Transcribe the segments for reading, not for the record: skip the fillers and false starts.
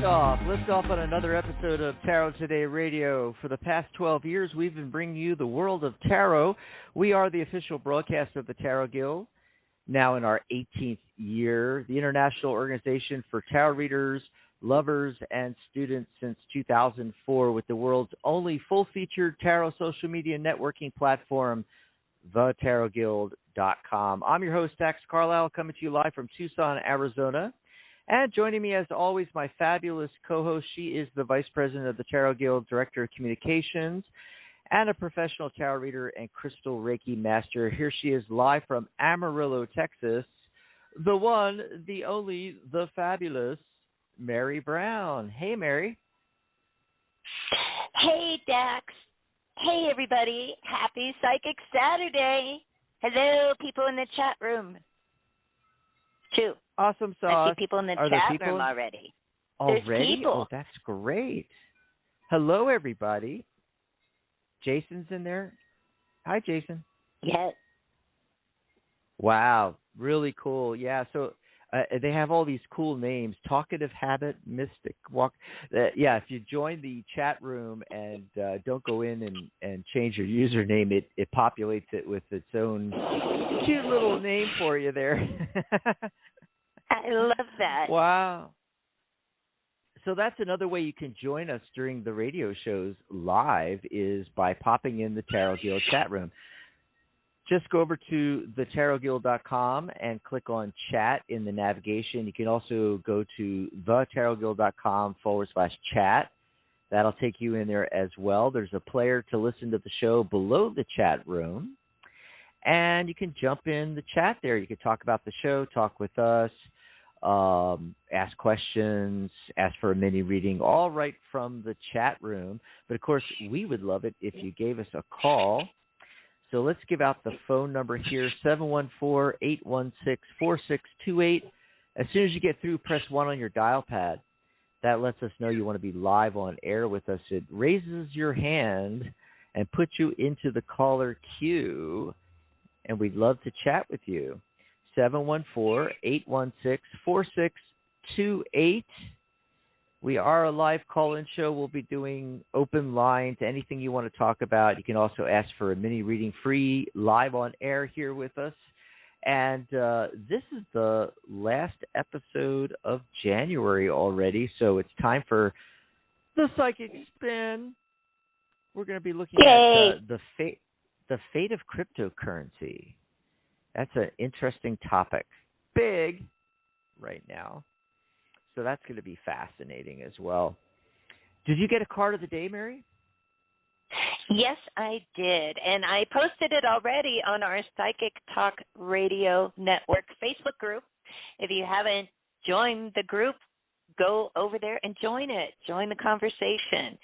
Liftoff on another episode of Tarot Today Radio. For the past 12 years, we've been bringing you the world of tarot. We are the official broadcast of the Tarot Guild, now in our 18th year, the international organization for tarot readers, lovers, and students since 2004, with the world's only full-featured tarot social media networking platform, thetarotguild.com. I'm your host, Dax Carlisle, coming to you live from Tucson, Arizona. And joining me, as always, my fabulous co-host. She is the Vice President of the Tarot Guild, Director of Communications, and a professional tarot reader and crystal Reiki master. Here she is live from Amarillo, Texas. The one, the only, the fabulous Mary Brown. Hey, Mary. Hey, Dax. Hey, everybody. Happy Psychic Saturday. Hello, people in the chat room. Two. Awesome sauce. I see people in the chat room already. Already? There's people. Oh, that's great. Hello, everybody. Jason's in there. Hi, Jason. Yes. Wow. Really cool. Yeah, so they have all these cool names. Talkative Habit, Mystic Walk. Yeah, if you join the chat room and don't go in and change your username, it populates it with its own cute little name for you there. I love that. Wow. So that's another way you can join us during the radio shows live, is by popping in the Tarot Guild chat room. Just go over to thetarotguild.com and click on chat in the navigation. You can also go to thetarotguild.com/chat. That'll take you in there as well. There's a player to listen to the show below the chat room. And you can jump in the chat there. You can talk about the show, talk with us, ask questions, ask for a mini reading, all right from the chat room. But, of course, we would love it if you gave us a call. So let's give out the phone number here, 714-816-4628. As soon as you get through, press 1 on your dial pad. That lets us know you want to be live on air with us. It raises your hand and puts you into the caller queue, and we'd love to chat with you. 714-816-4628. We are a live call-in show. We'll be doing open lines, anything you want to talk about. You can also ask for a mini reading free live on air here with us. And this is the last episode of January already, so it's time for the Psychic Spin. We're going to be looking at the fate of cryptocurrency. That's an interesting topic. Big right now. So that's going to be fascinating as well. Did you get a card of the day, Mary? Yes, I did. And I posted it already on our Psychic Talk Radio Network Facebook group. If you haven't joined the group, go over there and join it. Join the conversation.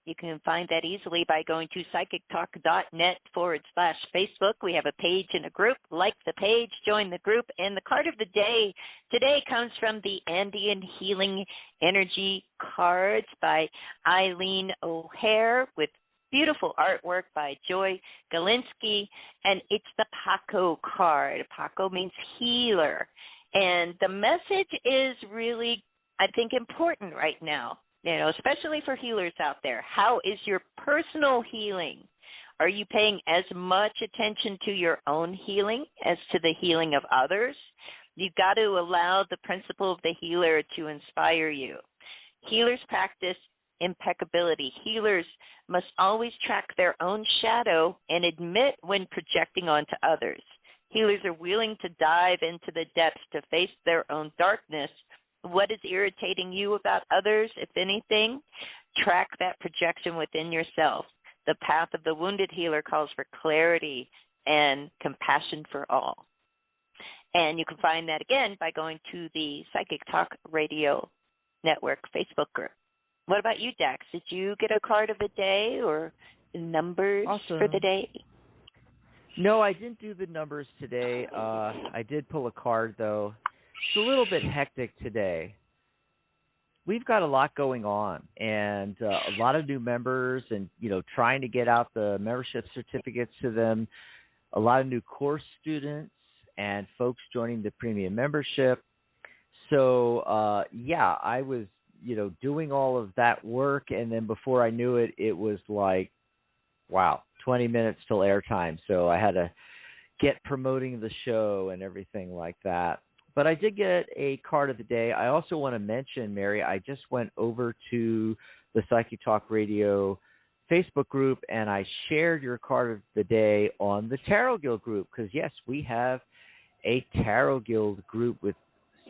You can find that easily by going to psychictalk.net/Facebook. We have a page and a group. Like the page, join the group. And the card of the day today comes from the Andean Healing Energy cards by Eileen O'Hare, with beautiful artwork by Joy Galinsky. And it's the Paco card. Paco means healer. And the message is really, I think, important right now. You know, especially for healers out there. How is your personal healing? Are you paying as much attention to your own healing as to the healing of others? You've got to allow the principle of the healer to inspire you. Healers practice impeccability. Healers must always track their own shadow and admit when projecting onto others. Healers are willing to dive into the depths to face their own darkness. What is irritating you about others, if anything? Track that projection within yourself. The path of the wounded healer calls for clarity and compassion for all. And you can find that again by going to the Psychic Talk Radio Network Facebook group. What about you, Dax? Did you get a card of the day or numbers for the day? No, I didn't do the numbers today. I did pull a card, though. It's a little bit hectic today. We've got a lot going on, and a lot of new members, and trying to get out the membership certificates to them. A lot of new course students and folks joining the premium membership. So, yeah, I was, doing all of that work, and then before I knew it, it was like, wow, 20 minutes till airtime. So I had to get promoting the show and everything like that. But I did get a card of the day. I also want to mention, Mary, I just went over to the Psychic Talk Radio Facebook group, and I shared your card of the day on the Tarot Guild group, because, yes, we have a Tarot Guild group with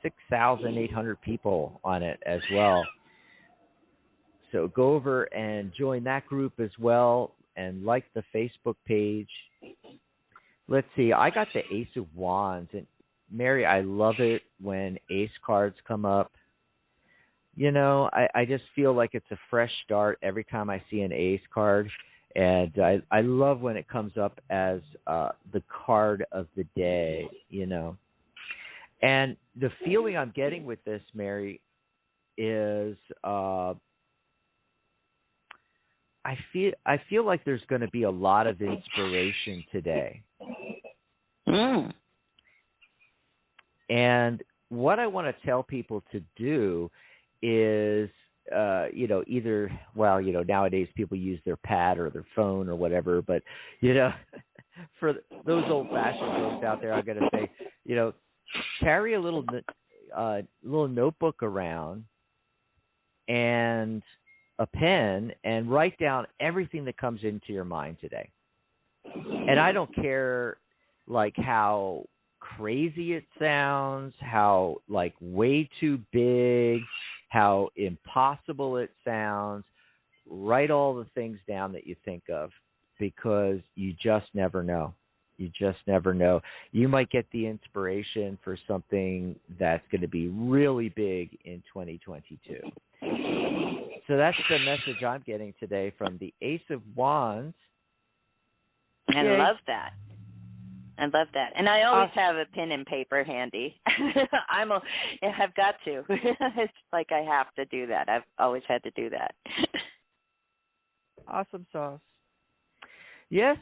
6,800 people on it as well. So go over and join that group as well, and like the Facebook page. Let's see, I got the Ace of Wands, and Mary, I love it when Ace cards come up. I just feel like it's a fresh start every time I see an Ace card, and I love when it comes up as the card of the day, And the feeling I'm getting with this, Mary, is I feel like there's going to be a lot of inspiration today. Mm. And what I want to tell people to do is, either, nowadays people use their pad or their phone or whatever, but, for those old-fashioned folks out there, I'm going to say, carry a little notebook around and a pen and write down everything that comes into your mind today. And I don't care, how crazy it sounds, how, way too big, how impossible it sounds. Write all the things down that you think of, because you just never know. You just never know. You might get the inspiration for something that's going to be really big in 2022. So that's the message I'm getting today from the Ace of Wands. I love that. And I always have a pen and paper handy. I've got to. It's like I have to do that. I've always had to do that. Awesome sauce. Yes.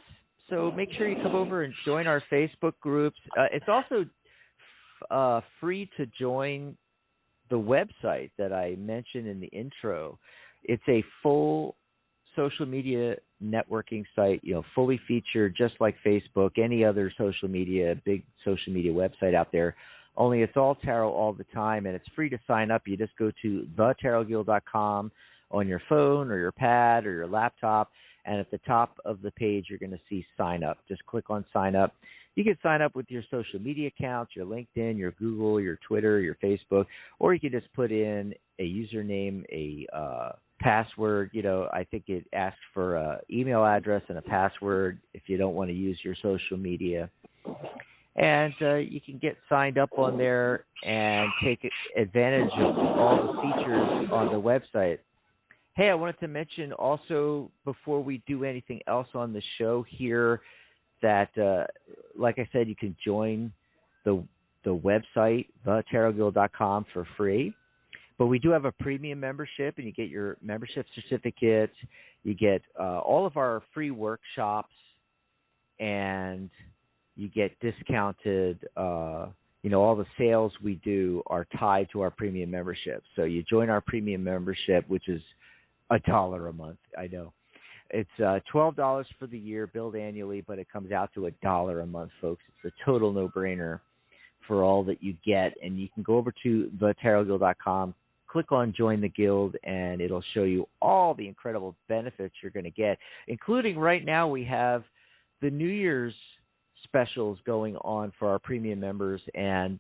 So make sure you come over and join our Facebook groups. It's also free to join the website that I mentioned in the intro. It's a full social media networking site, fully featured, just like Facebook, any other big social media website out there. Only it's all tarot all the time, and it's free to sign up. You just go to thetarotguild.com on your phone or your pad or your laptop, and at the top of the page, you're going to see sign up. Just click on sign up. You can sign up with your social media accounts, your LinkedIn, your Google, your Twitter, your Facebook, or you can just put in a username, a password. I think it asks for an email address and a password if you don't want to use your social media. And you can get signed up on there and take advantage of all the features on the website. Hey, I wanted to mention also, before we do anything else on the show here, that, like I said, you can join the website, thetarotguild.com, for free. But we do have a premium membership, and you get your membership certificate. You get all of our free workshops, and you get discounted. All the sales we do are tied to our premium membership. So you join our premium membership, which is $1 a month. I know it's $12 for the year, billed annually, but it comes out to $1 a month, folks. It's a total no-brainer for all that you get. And you can go over to thetarotguild.com, click on Join the Guild, and it'll show you all the incredible benefits you're going to get, including right now we have the New Year's specials going on for our premium members. And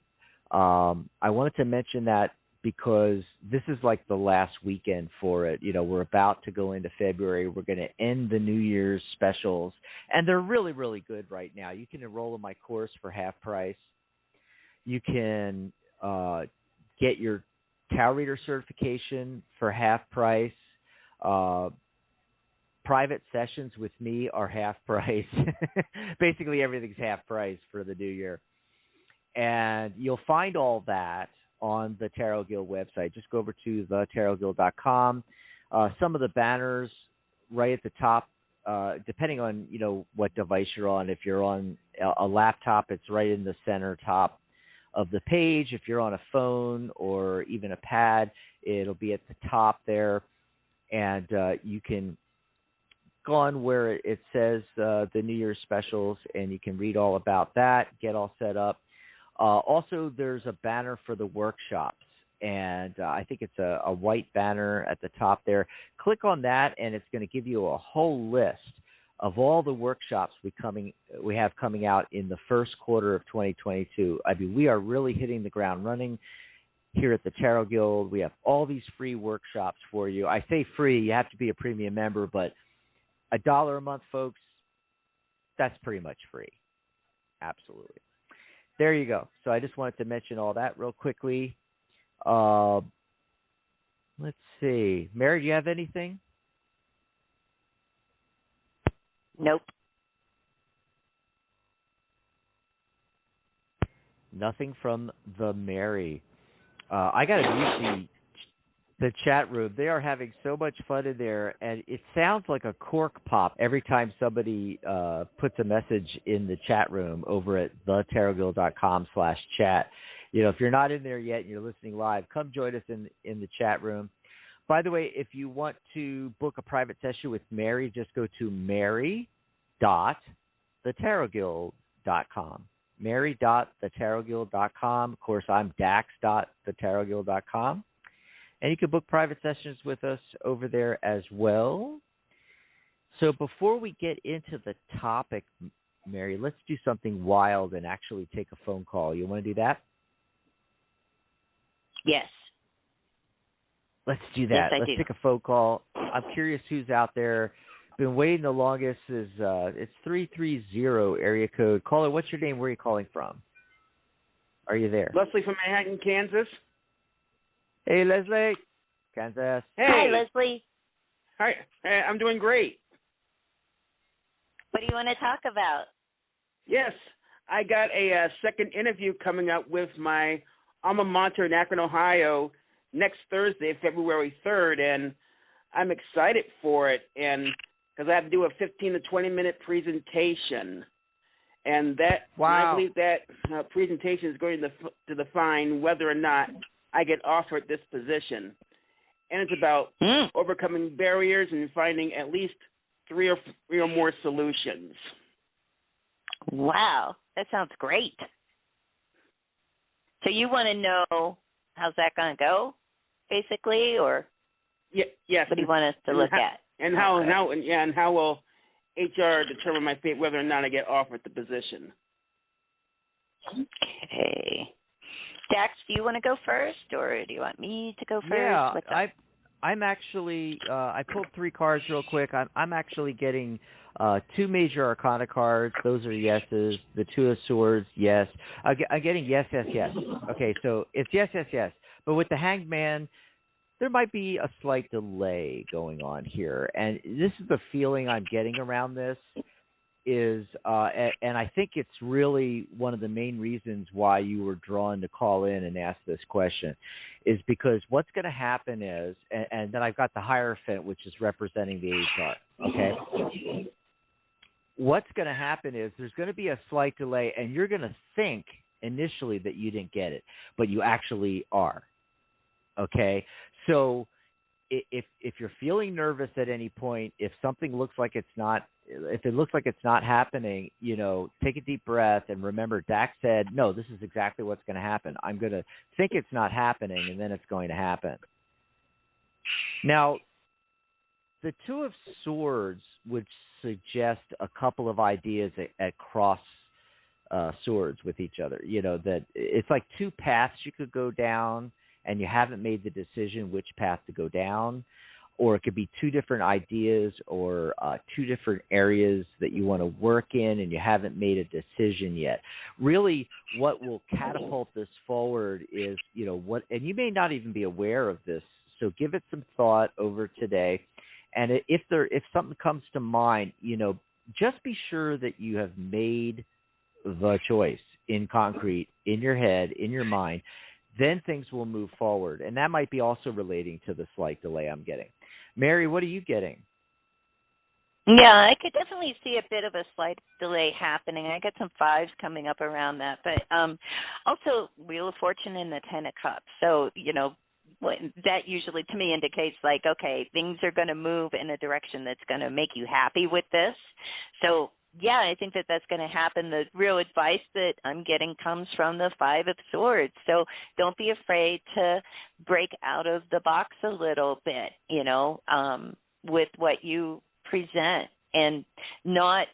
I wanted to mention that because this is like the last weekend for it. We're about to go into February. We're going to end the New Year's specials, and they're really, really good right now. You can enroll in my course for half price. You can get your Tarot Reader certification for half price. Private sessions with me are half price. Basically, everything's half price for the new year. And you'll find all that on the Tarot Guild website. Just go over to thetarotguild.com. Some of the banners right at the top, depending on what device you're on. If you're on a laptop, it's right in the center top of the page. If you're on a phone or even a pad, it'll be at the top there, and you can go on where it says the New Year's specials, and you can read all about that, get all set up. Also, there's a banner for the workshops, and I think it's a white banner at the top there. Click on that, and it's going to give you a whole list of all the workshops we have coming out in the first quarter of 2022. I mean, we are really hitting the ground running here at the Tarot Guild. We have all these free workshops for you. I say free, you have to be a premium member, but $1 a month, folks, that's pretty much free. Absolutely. There you go. So I just wanted to mention all that real quickly. Let's see. Mary, do you have anything? Nope. Nothing from the Mary. I got to mute the chat room. They are having so much fun in there, and it sounds like a cork pop every time somebody puts a message in the chat room over at thetarotguild.com/chat. You know, if you're not in there yet and you're listening live, come join us in the chat room. By the way, if you want to book a private session with Mary, just go to mary.thetarotguild.com. mary.thetarotguild.com. Of course, I'm dax.thetarotguild.com. And you can book private sessions with us over there as well. So before we get into the topic, Mary, let's do something wild and actually take a phone call. You want to do that? Yes. Let's do that. Yes, Let's take a phone call. I'm curious who's out there. Been waiting the longest is it's 330 area code. Caller, what's your name? Where are you calling from? Are you there? Leslie from Manhattan, Kansas. Hey, Leslie. Kansas. Hey. Hi, Leslie. Hi. Hey, I'm doing great. What do you want to talk about? Yes, I got a second interview coming up with my alma mater in Akron, Ohio, next Thursday, February 3rd, and I'm excited for it, and because I have to do a 15 to 20-minute presentation, and that I believe that presentation is going to define whether or not I get offered this position, and it's about overcoming barriers and finding at least three or more solutions. Wow, that sounds great. So you want to know how's that going to go, basically, or yes? What do you want us to look at? And how will HR determine my fate, whether or not I get offered the position? Okay. Dax, do you want to go first, or do you want me to go first? Yeah, I'm actually I pulled 3 cards real quick. I'm actually getting 2 major arcana cards. Those are yeses. The 2 of swords, yes. I'm getting yes, yes, yes. Okay, so it's yes, yes, yes. But with the Hanged Man, there might be a slight delay going on here, and this is the feeling I'm getting around this. And I think it's really one of the main reasons why you were drawn to call in and ask this question, is because what's going to happen is, and then I've got the Hierophant, which is representing the HR, okay? What's going to happen is there's going to be a slight delay, and you're going to think initially that you didn't get it, but you actually are, okay? So if you're feeling nervous at any point, if something looks like it looks like it's not happening, take a deep breath and remember Dax said, no, this is exactly what's going to happen. I'm going to think it's not happening, and then it's going to happen. Now, the 2 of swords would suggest a couple of ideas at cross swords with each other. That it's like 2 paths you could go down, and you haven't made the decision which path to go down, or it could be 2 different ideas or 2 different areas that you want to work in and you haven't made a decision yet. Really, what will catapult this forward is, and you may not even be aware of this, so give it some thought over today. And if something comes to mind, just be sure that you have made the choice in concrete, in your head, in your mind. Then things will move forward. And that might be also relating to the slight delay I'm getting. Mary, what are you getting? Yeah, I could definitely see a bit of a slight delay happening. I got some fives coming up around that, but also Wheel of Fortune and the Ten of Cups. So, that usually to me indicates like, okay, things are going to move in a direction that's going to make you happy with this. So, yeah, I think that that's going to happen. The real advice that I'm getting comes from the Five of Swords. So don't be afraid to break out of the box a little bit, with what you present, and not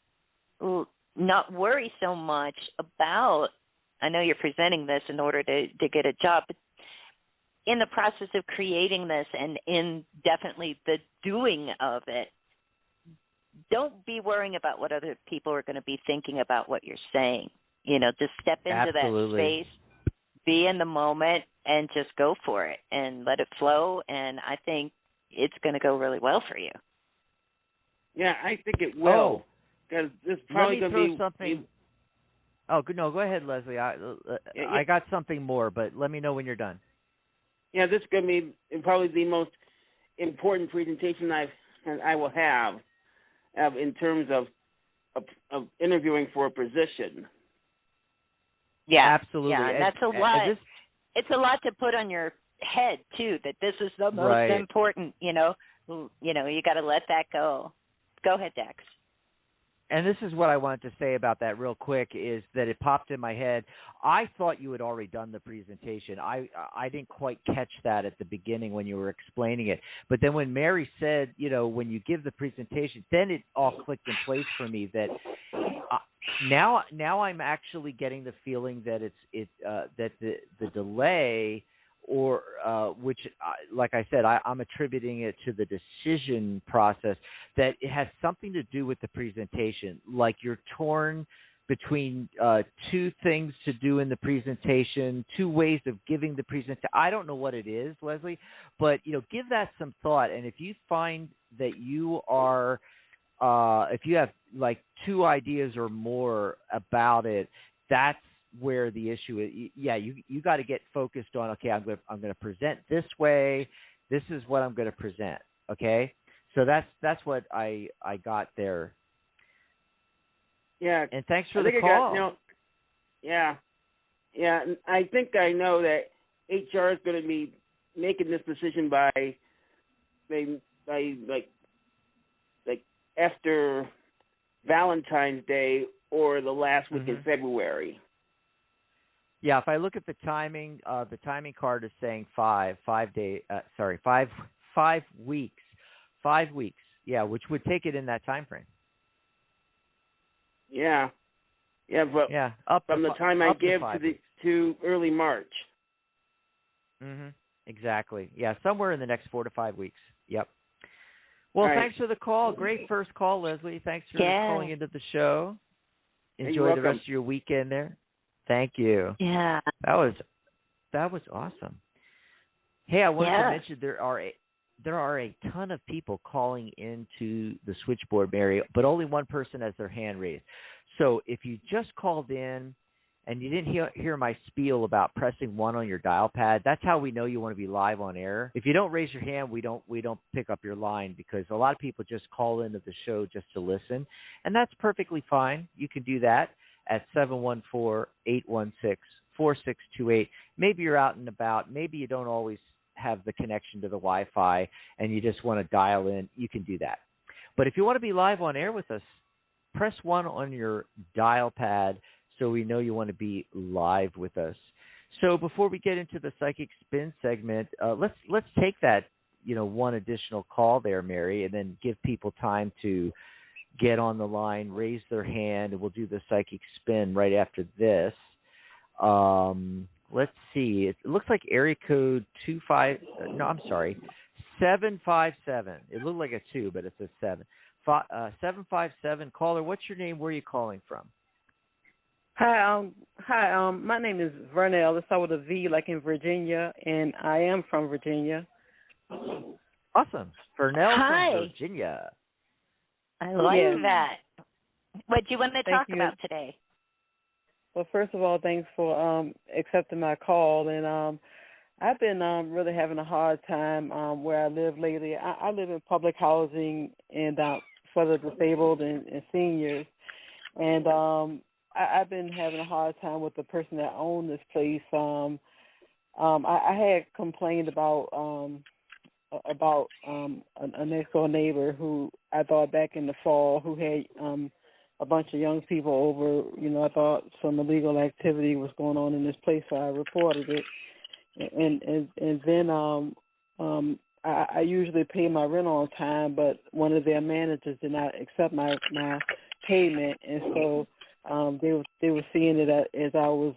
worry so much about, I know you're presenting this in order to get a job, but in the process of creating this and in definitely the doing of it, don't be worrying about what other people are going to be thinking about what you're saying. Just step into Absolutely. that space, be in the moment, and just go for it and let it flow, and I think it's going to go really well for you. Yeah, I think it will. Because this is probably going to be something. Oh, no, go ahead, Leslie. I got something more, but let me know when you're done. Yeah, this is going to be probably the most important presentation I will have in terms of interviewing for a position. Yeah, absolutely. Yeah, and that's a lot. It's a lot to put on your head too. That this is the most important. You got to let that go. Go ahead, Dex. And this is what I wanted to say about that real quick, is that it popped in my head. I thought you had already done the presentation. I didn't quite catch that at the beginning when you were explaining it. But then when Mary said, when you give the presentation, then it all clicked in place for me that now I'm actually getting the feeling that that the delay, or which, like I said, I'm attributing it to the decision process, that it has something to do with the presentation. Like you're torn between two things to do in the presentation, two ways of giving the presentation. I don't know what it is, Leslie, but, give that some thought. And if you find that you are, if you have like two ideas or more about it, that's where the issue is. Yeah, you got to get focused on, okay, I'm going to present this way. This is what I'm going to present. Okay, so that's what I got there. Yeah, and thanks for the call. Yeah. I think I know that HR is going to be making this decision by after Valentine's Day or the last week in February. Yeah, if I look at the timing card is saying 5 weeks. 5 weeks. Yeah, which would take it in that time frame. Yeah. Yeah, but from the time I give to early March. Exactly. Yeah, somewhere in the next 4 to 5 weeks. Yep. Well, thanks for the call. Great first call, Leslie. Thanks for calling into the show. Enjoy the rest of your weekend there. Thank you. Yeah. That was awesome. Hey, I wanted to mention there are a ton of people calling into the switchboard, Mary, but only one person has their hand raised. So if you just called in and you didn't hear my spiel about pressing 1 on your dial pad, that's how we know you want to be live on air. If you don't raise your hand, we don't pick up your line, because a lot of people just call into the show just to listen, and that's perfectly fine. You can do that at 714-816-4628. Maybe you're out and about. Maybe you don't always have the connection to the Wi-Fi and you just want to dial in. You can do that. But if you want to be live on air with us, press 1 on your dial pad so we know you want to be live with us. So before we get into the Psychic Spin segment, let's take that one additional call there, Mary, and then give people time to get on the line, raise their hand, and we'll do the Psychic Spin right after this. Let's see. It looks like area code 757. It looked like a 2, but it's a 7. 757. Caller, what's your name? Where are you calling from? Hi. My name is Vernell. It's with a V, like in Virginia, and I am from Virginia. Awesome. Vernell from Virginia. I like that. What do you want to talk about today? Well, first of all, thanks for accepting my call. And I've been really having a hard time where I live lately. I live in public housing, and for the disabled and seniors. And I've been having a hard time with the person that owned this place. I had complained about a next door neighbor who I thought back in the fall who had a bunch of young people over. I thought some illegal activity was going on in this place, so I reported it. And then I usually pay my rent on time, but one of their managers did not accept my payment, and so they were seeing it as I was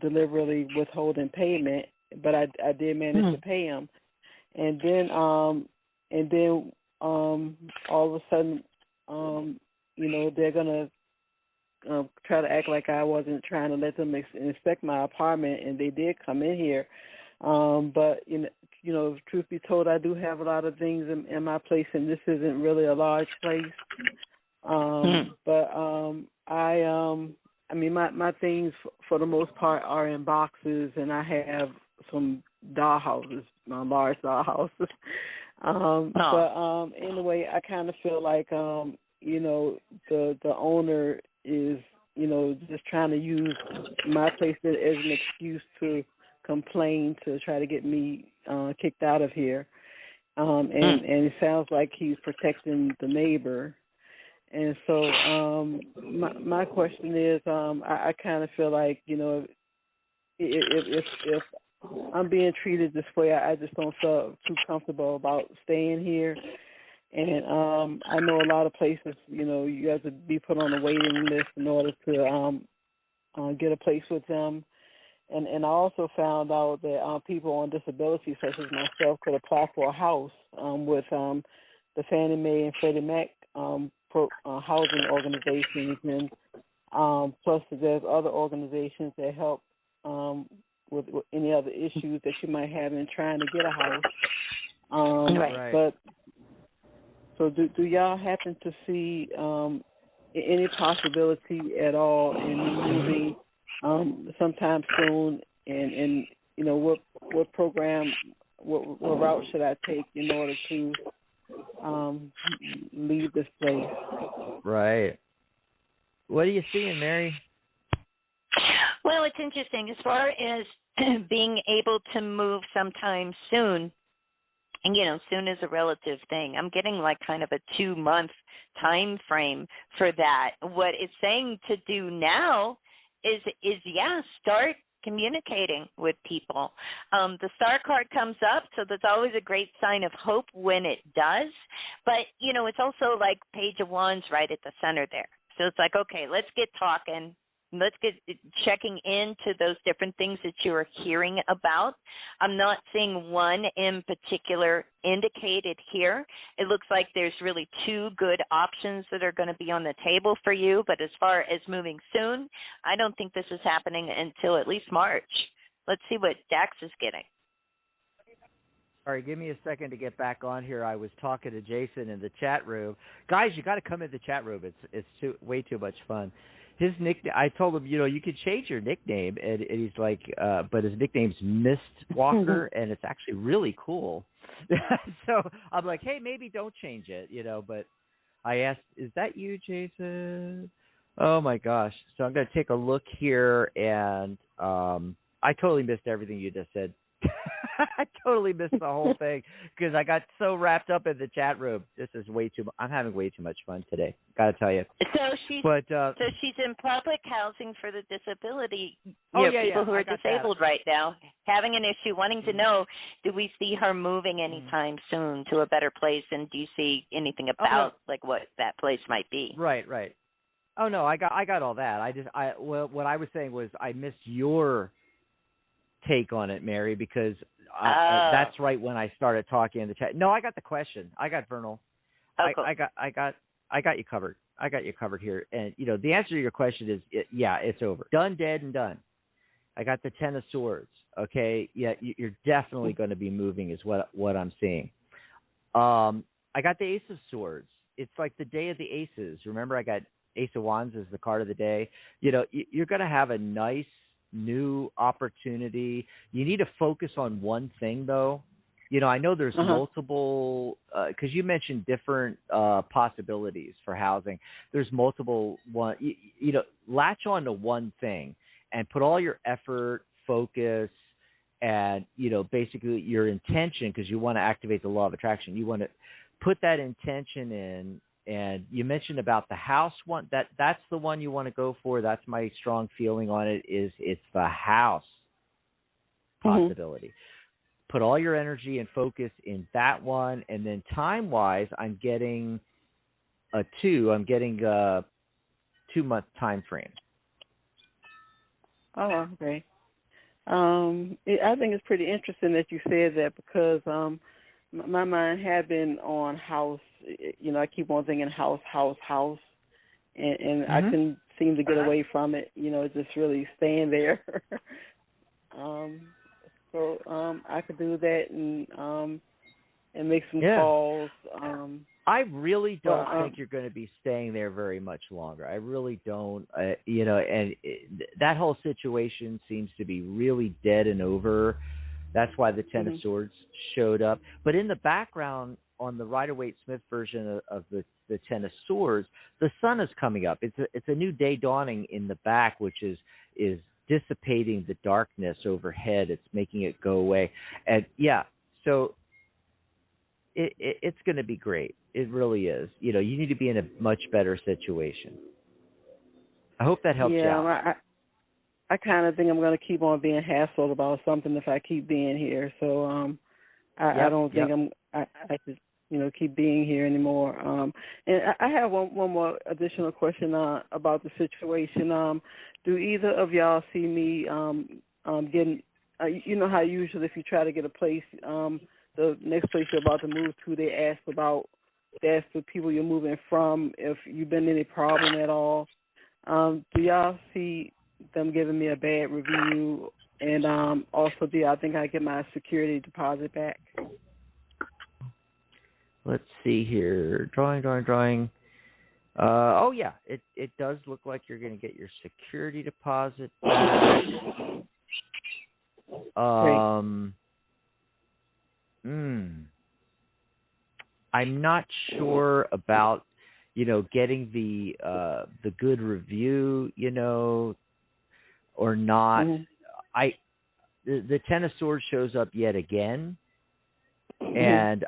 deliberately withholding payment, but I did manage to pay them. And then all of a sudden, they're gonna try to act like I wasn't trying to let them inspect my apartment, and they did come in here. But truth be told, I do have a lot of things in my place, and this isn't really a large place. But I mean, my things for the most part are in boxes, and I have some dollhouses, large dollhouses. But anyway, I kind of feel like the owner is just trying to use my place as an excuse to complain, to try to get me kicked out of here. And it sounds like he's protecting the neighbor. And so my question is, I kind of feel like, if I'm being treated this way, I just don't feel too comfortable about staying here. And I know a lot of places, you have to be put on a waiting list in order to get a place with them. And I also found out that people on disability, such as myself, could apply for a house with the Fannie Mae and Freddie Mac housing organizations, and plus there's other organizations that help with any other issues that you might have in trying to get a house. Right. But so do y'all happen to see any possibility at all in moving sometime soon? And what program, what route should I take in order to leave this place? Right. What are you seeing, Mary? Well, it's interesting. As far as being able to move sometime soon, and, soon is a relative thing. I'm getting like kind of a 2-month time frame for that. What it's saying to do now is start communicating with people. The star card comes up, so that's always a great sign of hope when it does. But, it's also like Page of Wands right at the center there. So it's like, okay, let's get talking. Let's get checking into those different things that you are hearing about. I'm not seeing one in particular indicated here. It looks like there's really 2 good options that are going to be on the table for you. But as far as moving soon, I don't think this is happening until at least March. Let's see what Dax is getting. All right, give me a second to get back on here. I was talking to Jason in the chat room. Guys, you got to come in the chat room. It's way too much fun. His nickname, I told him, you could change your nickname, and he's like, but his nickname's Mist Walker, and it's actually really cool. So I'm like, hey, maybe don't change it, but I asked, is that you, Jason? Oh, my gosh. So I'm going to take a look here, and I totally missed everything you just said. I totally missed the whole thing because I got so wrapped up in the chat room. This is way too. I'm having way too much fun today. Got to tell you. So she's in public housing for the disability. People who are disabled right now, having an issue, wanting to know, do we see her moving anytime soon to a better place, and do you see anything about like what that place might be? Right. Oh no, I got all that. What I was saying was I missed your take on it, Mary, because that's right when I started talking in the chat. No, I got the question. I got Vernal. Cool. I got you covered. I got you covered here. And the answer to your question is it's over. Done, dead, and done. I got the 10 of Swords. Okay, yeah, you're definitely going to be moving, is what I'm seeing. I got the Ace of Swords. It's like the day of the aces. Remember, I got Ace of Wands as the card of the day. You're going to have a nice new opportunity. You need to focus on one thing, though, I know there's multiple, because you mentioned different possibilities for housing. There's multiple one. Latch on to one thing and put all your effort, focus, and basically your intention, because you want to activate the law of attraction. You want to put that intention in. And you mentioned about the house one. That's the one you want to go for. That's my strong feeling on it. It's the house possibility. Put all your energy and focus in that one, and then time-wise, I'm getting a 2-month time frame. Oh, okay. I think it's pretty interesting that you said that, because my mind had been on house. I keep on thinking house, and I couldn't seem to get away from it. Just really staying there. So I could do that and make some calls. I really don't think you're going to be staying there very much longer. I really don't. That whole situation seems to be really dead and over. That's why the Ten of Swords showed up. But in the background, on the Rider-Waite-Smith version of the Ten of Swords, the sun is coming up. It's a new day dawning in the back, which is dissipating the darkness overhead. It's making it go away. And so it's going to be great. It really is. You need to be in a much better situation. I hope that helps you out. I kind of think I'm going to keep on being hassled about something if I keep being here. So I don't think I should keep being here anymore. And I have one more additional question about the situation. Do either of y'all see me getting? How usually if you try to get a place, the next place you're about to move to, they ask the people you're moving from if you've been in any problem at all. Do y'all see them giving me a bad review? And also, do y'all think I get my security deposit back? Let's see here. Drawing. It does look like you're going to get your security deposit back. I'm not sure about getting the good review, or not. The Ten of Swords shows up yet again, and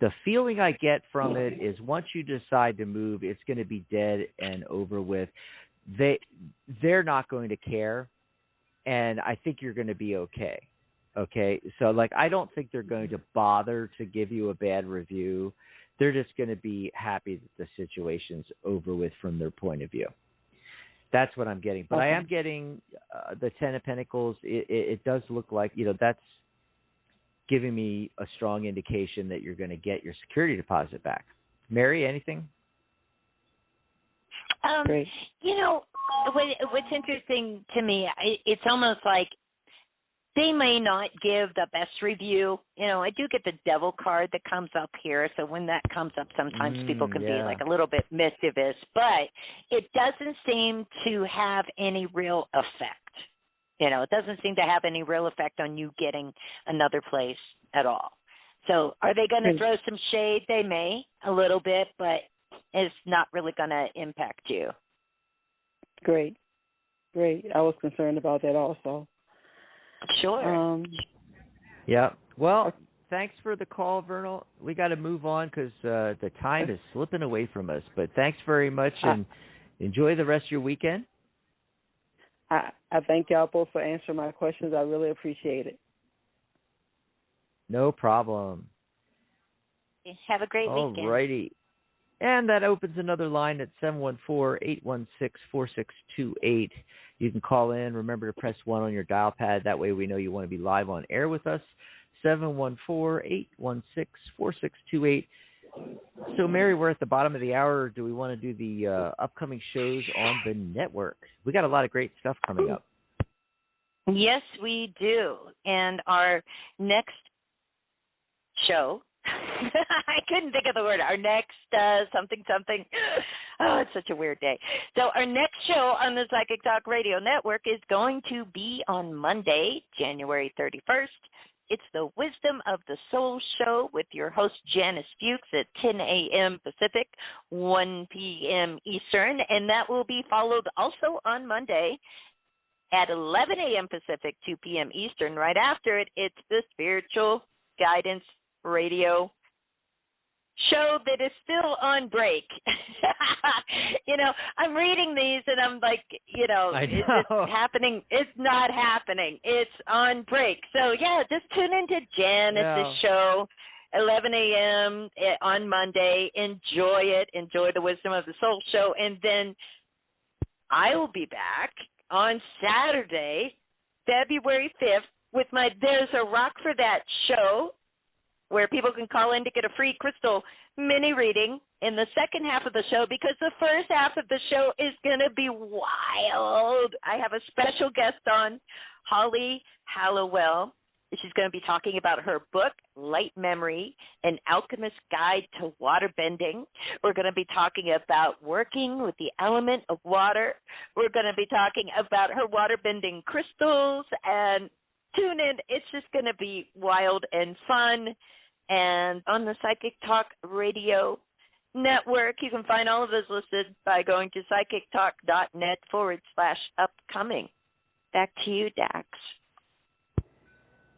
the feeling I get from it is once you decide to move, it's going to be dead and over with. They're not going to care, and I think you're going to be okay. Okay, so I don't think they're going to bother to give you a bad review. They're just going to be happy that the situation's over with from their point of view. That's what I'm getting. But I am getting the Ten of Pentacles. It does look like, that's giving me a strong indication that you're going to get your security deposit back. Mary, anything? Great. What's interesting to me, it's almost like they may not give the best review. I do get the Devil card that comes up here, so when that comes up, sometimes people can be a little bit mischievous, but it doesn't seem to have any real effect. It doesn't seem to have any real effect on you getting another place at all. So are they going to throw some shade? They may, a little bit, but it's not really going to impact you. Great. I was concerned about that also. Sure. Well, thanks for the call, Vernal. We got to move on because the time is slipping away from us. But thanks very much, and enjoy the rest of your weekend. I thank y'all both for answering my questions. I really appreciate it. No problem. Have a great weekend. All righty. And that opens another line at 714-816-4628. You can call in. Remember to press 1 on your dial pad. That way we know you want to be live on air with us. 714-816-4628. So, Mary, we're at the bottom of the hour. Do we want to do the upcoming shows on the network? We got a lot of great stuff coming up. Yes, we do. And our next show I couldn't think of the word. Our next something. Oh, it's such a weird day. So our next show on the Psychic Talk Radio Network is going to be on Monday, January 31st. It's the Wisdom of the Soul show with your host, Janice Fuchs, at 10 a.m. Pacific, 1 p.m. Eastern, and that will be followed also on Monday at 11 a.m. Pacific, 2 p.m. Eastern. Right after it, it's the Spiritual Guidance Radio show that is still on break. I'm reading these and I'm like, is it happening? It's not happening. It's on break. So, yeah, just tune into Janice's show, 11 a.m. on Monday. Enjoy it. Enjoy the Wisdom of the Soul show. And then I will be back on Saturday, February 5th, with my There's a Rock for That show, where people can call in to get a free crystal mini reading in the second half of the show, because the first half of the show is going to be wild. I have a special guest on, Holly Hallowell. She's going to be talking about her book, Light Memory, An Alchemist's Guide to Water Bending. We're going to be talking about working with the element of water. We're going to be talking about her water bending crystals, and tune in. It's just going to be wild and fun. And on the Psychic Talk Radio Network, you can find all of those listed by going to psychictalk.net/upcoming. Back to you, Dax.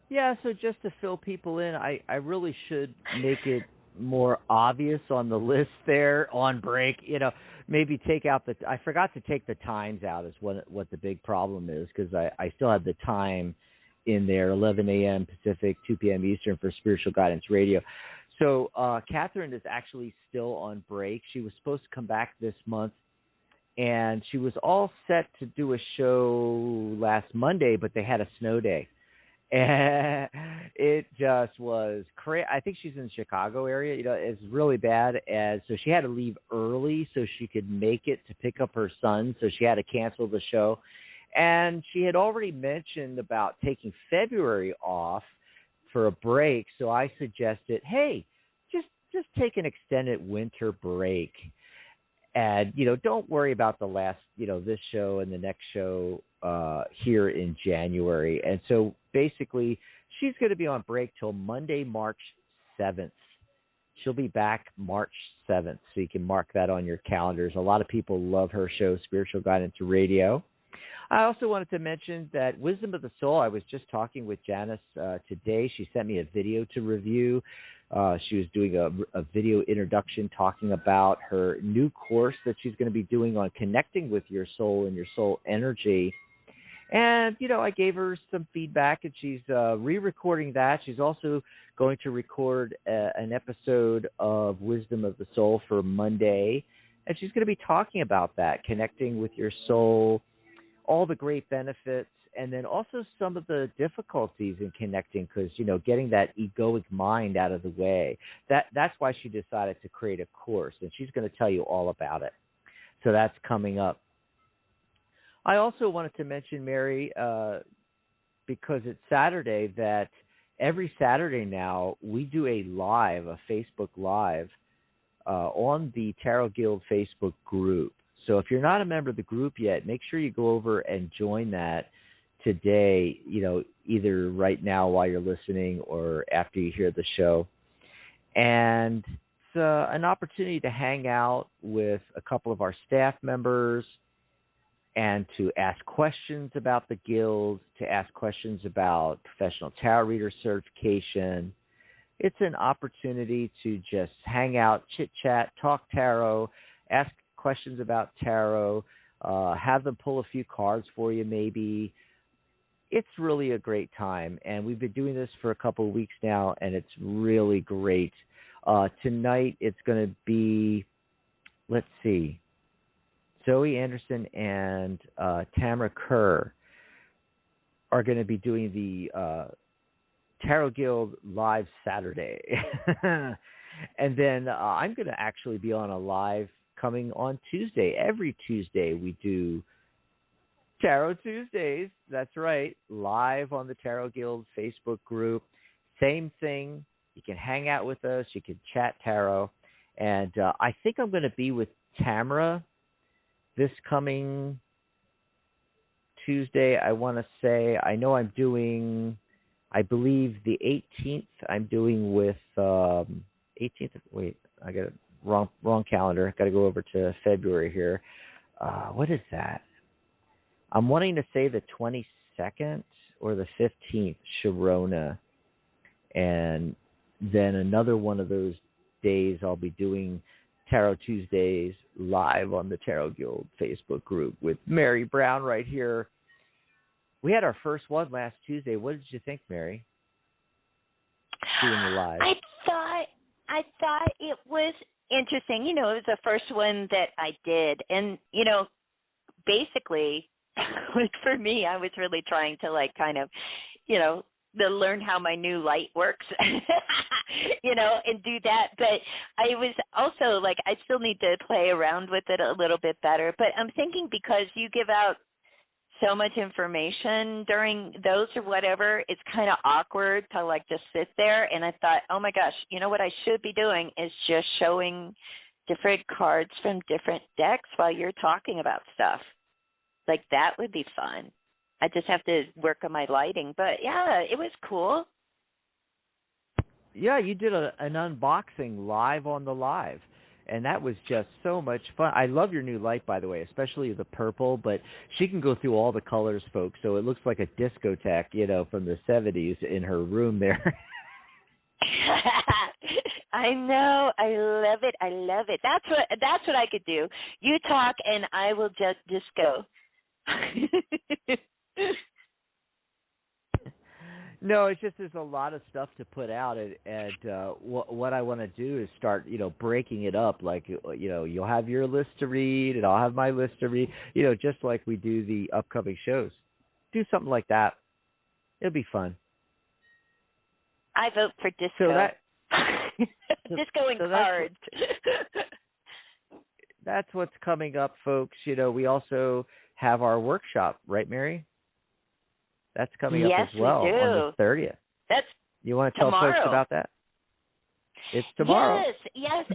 Yeah, so just to fill people in, I really should make it more obvious on the list there on break. Maybe take out I forgot to take the times out is what the big problem is, because I still have the time in there, 11 a.m. Pacific, 2 p.m. Eastern for Spiritual Guidance Radio. So Catherine is actually still on break. She was supposed to come back this month, and she was all set to do a show last Monday, but they had a snow day. And it just was crazy. I think she's in the Chicago area. It's really bad. And so she had to leave early so she could make it to pick up her son. So she had to cancel the show. And she had already mentioned about taking February off for a break. So I suggested, hey, just take an extended winter break. And, don't worry about the last, this show and the next show here in January. And so basically she's going to be on break till Monday, March 7th. She'll be back March 7th. So you can mark that on your calendars. A lot of people love her show, Spiritual Guidance Radio. I also wanted to mention that Wisdom of the Soul, I was just talking with Janice today. She sent me a video to review. She was doing a video introduction talking about her new course that she's going to be doing on connecting with your soul and your soul energy. And, I gave her some feedback, and she's re-recording that. She's also going to record an episode of Wisdom of the Soul for Monday, and she's going to be talking about that, connecting with your soul, all the great benefits, and then also some of the difficulties in connecting, because, getting that egoic mind out of the way. That's why she decided to create a course, and she's going to tell you all about it. So that's coming up. I also wanted to mention, Mary, because it's Saturday, that every Saturday now we do a Facebook Live on the Tarot Guild Facebook group. So if you're not a member of the group yet, make sure you go over and join that today, either right now while you're listening or after you hear the show. And it's an opportunity to hang out with a couple of our staff members and to ask questions about the guild, to ask questions about professional tarot reader certification. It's an opportunity to just hang out, chit-chat, talk tarot, ask questions about tarot, have them pull a few cards for you maybe. It's really a great time, and we've been doing this for a couple of weeks now, and it's really great. Tonight it's going to be, let's see, Zoe Anderson and Tamara Kerr are going to be doing the Tarot Guild Live Saturday. And then I'm going to actually be on a live coming on Tuesday. Every Tuesday we do Tarot Tuesdays. That's right. Live on the Tarot Guild Facebook group. Same thing. You can hang out with us. You can chat tarot. And I think I'm going to be with Tamara this coming Tuesday. I want to say, I know I'm doing, I believe the 18th, I'm doing with 18th. Wait, I got it wrong calendar. Got to go over to February here. What is that? I'm wanting to say the 22nd or the 15th, Sharona. And then another one of those days I'll be doing Tarot Tuesdays live on the Tarot Guild Facebook group with Mary Brown right here. We had our first one last Tuesday. What did you think, Mary? Doing the live. I thought it was interesting. You know, it was the first one that I did. And, you know, basically, like for me, I was really trying to like kind of, you know, to learn how my new light works, you know, and do that. But I was also like, I still need to play around with it a little bit better. But I'm thinking because you give out so much information during those or whatever, it's kind of awkward to like just sit there. And I thought, oh my gosh, you know what I should be doing is just showing different cards from different decks while you're talking about stuff. Like that would be fun. I just have to work on my lighting. But, yeah, it was cool. Yeah, you did an unboxing live on the live, and that was just so much fun. I love your new light, by the way, especially the purple, but she can go through all the colors, folks, so it looks like a discotheque, you know, from the 70s in her room there. I know. I love it. I love it. That's what I could do. You talk, and I will just go. No, it's just there's a lot of stuff to put out, and what I want to do is start, you know, breaking it up. Like, you know, you'll have your list to read, and I'll have my list to read. You know, just like we do the upcoming shows. Do something like that. It'll be fun. I vote for disco. So that, disco and cards. That's what's coming up, folks. You know, we also have our workshop, right, Mary? That's coming up as well on the 30th. That's you want to tell tomorrow. folks about that? It's tomorrow. Yes.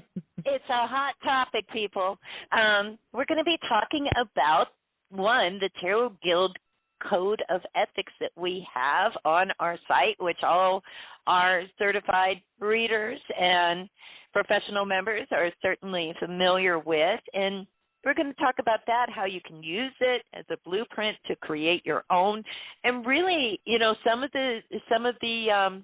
It's a hot topic, people. We're going to be talking about, one, the Tarot Guild Code of Ethics that we have on our site, which all our certified readers and professional members are certainly familiar with. And we're going to talk about that, how you can use it as a blueprint to create your own. And really, you know, some of the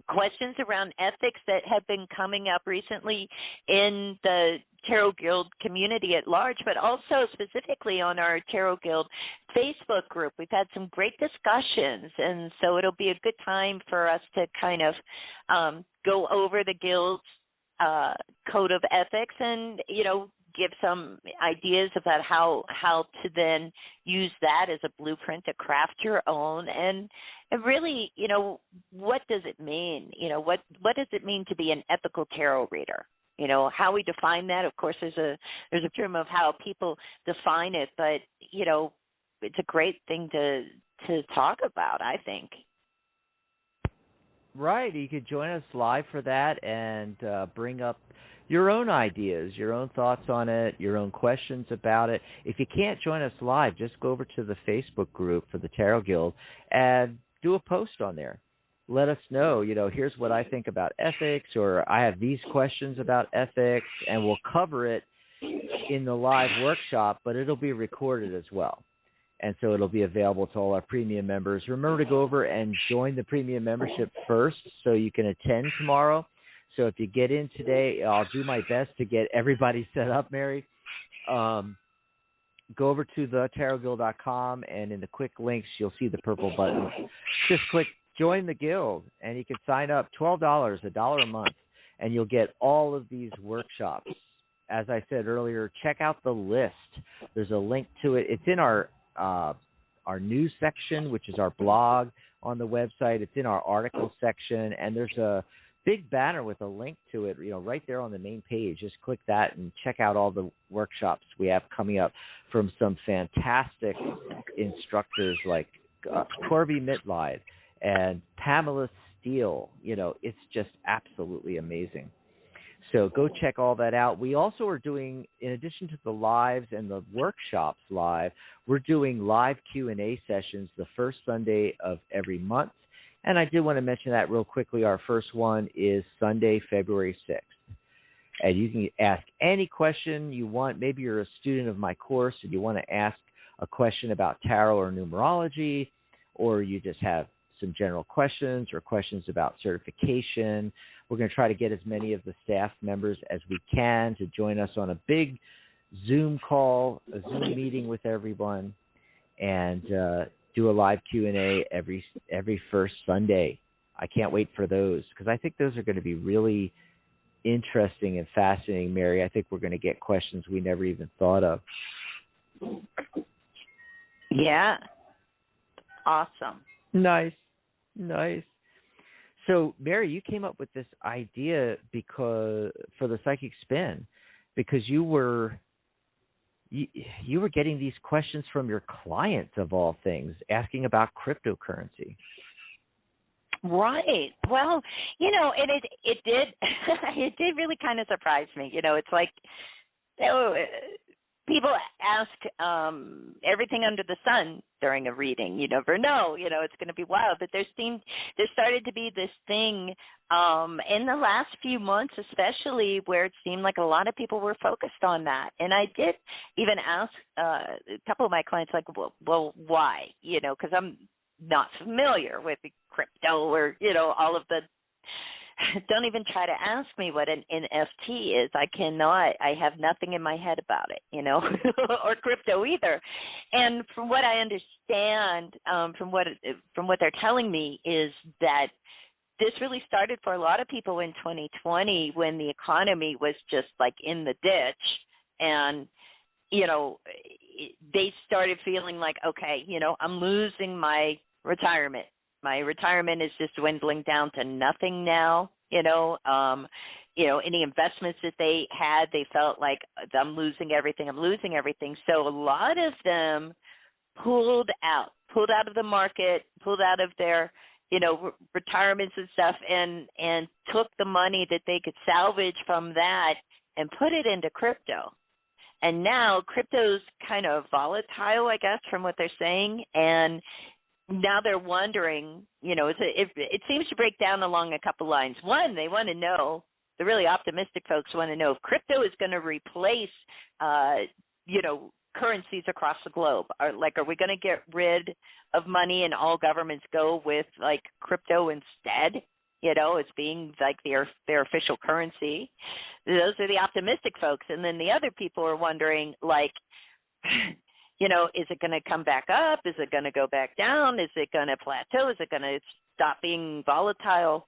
questions around ethics that have been coming up recently in the Tarot Guild community at large, but also specifically on our Tarot Guild Facebook group. We've had some great discussions, and so it'll be a good time for us to kind of go over the Guild's code of ethics and, you know, give some ideas about how to then use that as a blueprint to craft your own, and really, you know, what does it mean? You know, what does it mean to be an ethical tarot reader? You know, how we define that. Of course, there's a term of how people define it, but you know, it's a great thing to talk about, I think. Right. You could join us live for that and bring up your own ideas, your own thoughts on it, your own questions about it. If you can't join us live, just go over to the Facebook group for the Tarot Guild and do a post on there. Let us know, you know, here's what I think about ethics, or I have these questions about ethics, and we'll cover it in the live workshop, but it'll be recorded as well. And so it'll be available to all our premium members. Remember to go over and join the premium membership first so you can attend tomorrow. So if you get in today, I'll do my best to get everybody set up, Mary. Go over to thetarotguild.com, and in the quick links, you'll see the purple button. Just click Join the Guild, and you can sign up $12, $1 a month, and you'll get all of these workshops. As I said earlier, check out the list. There's a link to it. It's in our news section, which is our blog on the website. It's in our article section, and there's a big banner with a link to it, you know, right there on the main page. Just click that and check out all the workshops we have coming up from some fantastic instructors like Corby Mitleid and Pamela deal. It's just absolutely amazing. So go check all that out. We also are doing, in addition to the lives and the workshops live, we're doing live Q&A sessions the first Sunday of every month. And I did want to mention that real quickly. Our first one is Sunday, February 6th. And you can ask any question you want. Maybe you're a student of my course and you want to ask a question about tarot or numerology, or you just have some general questions or questions about certification. We're going to try to get as many of the staff members as we can to join us on a big Zoom call, a Zoom meeting with everyone, and do a live Q&A every first Sunday. I can't wait for those because I think those are going to be really interesting and fascinating, Mary. I think we're going to get questions we never even thought of. Yeah. Awesome. Nice. So, Mary, you came up with this idea for the Psychic Spin because you were getting these questions from your clients, of all things, asking about cryptocurrency. Right. Well, and it did it did really kind of surprise me. It's like people ask everything under the sun during a reading. You never know. It's going to be wild. But there started to be this thing in the last few months, especially, where it seemed like a lot of people were focused on that. And I did even ask a couple of my clients, like, well, why? Because I'm not familiar with crypto or, all of the – don't even try to ask me what an NFT is. I cannot. I have nothing in my head about it, or crypto either. And from what I understand, from what they're telling me, is that this really started for a lot of people in 2020 when the economy was just like in the ditch, and they started feeling like, okay, I'm losing my retirement. My retirement is just dwindling down to nothing now. Any investments that they had, they felt like I'm losing everything. So a lot of them pulled out of the market, pulled out of their, retirements and stuff, and took the money that they could salvage from that and put it into crypto. And now crypto's kind of volatile, I guess, from what they're saying, and now they're wondering, it seems to break down along a couple lines. One, they want to know, the really optimistic folks want to know if crypto is going to replace, currencies across the globe. Are we going to get rid of money and all governments go with, like, crypto instead, as being, like, their official currency? Those are the optimistic folks. And then the other people are wondering, like, is it going to come back up? Is it going to go back down? Is it going to plateau? Is it going to stop being volatile?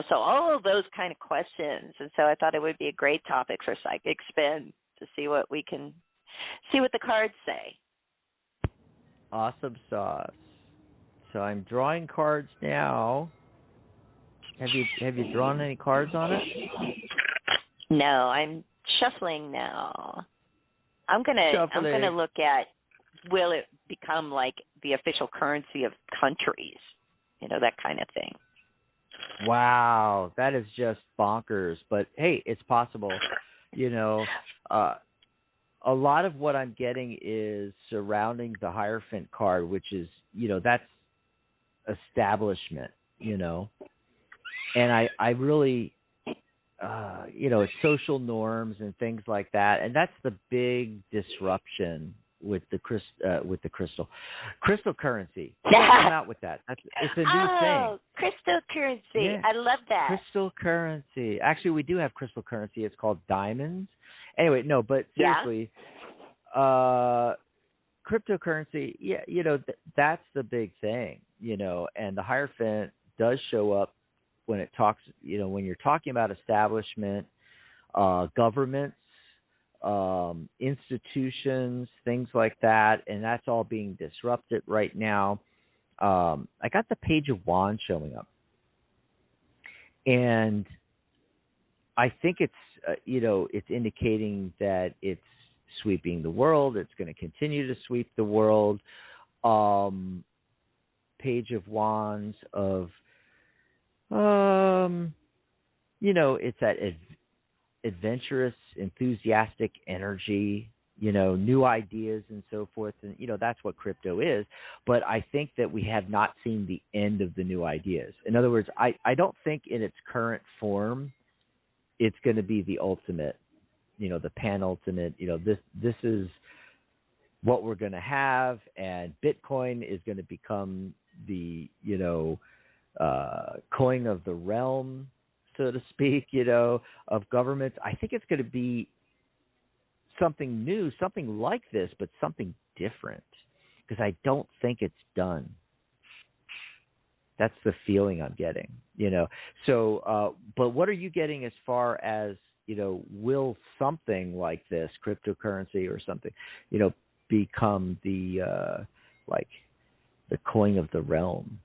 So all of those kind of questions. And so I thought it would be a great topic for Psychic Spin to see what the cards say. Awesome sauce. So I'm drawing cards now. Have you drawn any cards on it? No, I'm shuffling now. I'm gonna look at, will it become like the official currency of countries? That kind of thing. Wow, that is just bonkers. But hey, it's possible. A lot of what I'm getting is surrounding the Hierophant card, which is, that's establishment, and I really, it's social norms and things like that, and that's the big disruption with the crystal currency. Come out with that. It's a new thing. Oh, crystal currency! Yeah. I love that. Crystal currency. Actually, we do have crystal currency. It's called diamonds. Anyway, no, but seriously, cryptocurrency. Yeah, that's the big thing. And the Hierophant does show up when it talks. When you're talking about establishment, governments, institutions, things like that, and that's all being disrupted right now. I got the Page of Wands showing up, and I think it's it's indicating that it's sweeping the world. It's going to continue to sweep the world. Page of Wands of It's that adventurous, enthusiastic energy, new ideas and so forth. And, that's what crypto is. But I think that we have not seen the end of the new ideas. In other words, I don't think in its current form it's going to be the ultimate, the penultimate, this is what we're going to have, and Bitcoin is going to become the, coin of the realm, so to speak, of governments. I think it's going to be something new, something like this, but something different, because I don't think it's done. That's the feeling I'm getting, So, but what are you getting as far as, will something like this, cryptocurrency or something, become the the coin of the realm?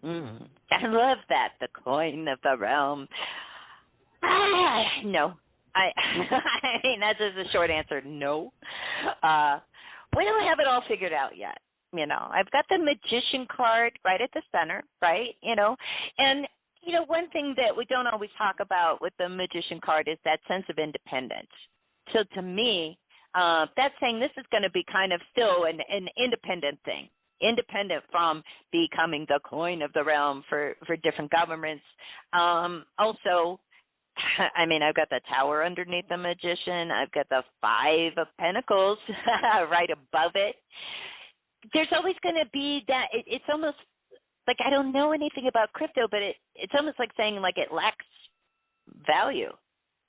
I love that, the coin of the realm. No. I mean, that's just a short answer, no. We don't have it all figured out yet. I've got the Magician card right at the center, right? And, one thing that we don't always talk about with the Magician card is that sense of independence. So to me, that's saying this is going to be kind of still an independent thing, independent from becoming the coin of the realm for different governments. Also, I mean, I've got the tower underneath the Magician. I've got the 5 of Pentacles right above it. There's always going to be that. It's almost like, I don't know anything about crypto, but it's almost like saying like it lacks value,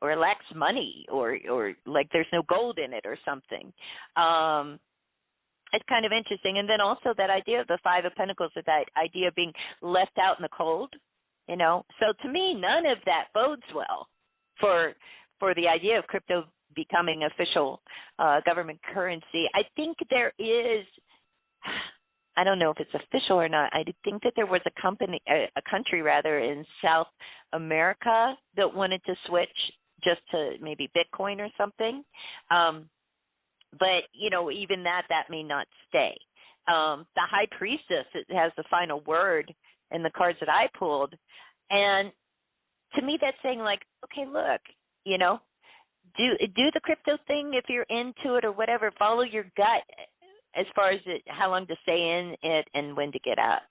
or it lacks money, or like there's no gold in it or something. It's kind of interesting. And then also that idea of the 5 of Pentacles, with that idea of being left out in the cold, So to me, none of that bodes well for the idea of crypto becoming official government currency. I think there is, I don't know if it's official or not, I think that there was a country in South America that wanted to switch just to maybe Bitcoin or something. But, even that may not stay. The High Priestess has the final word in the cards that I pulled. And to me, that's saying like, okay, look, do the crypto thing if you're into it or whatever. Follow your gut as far as how long to stay in it and when to get out,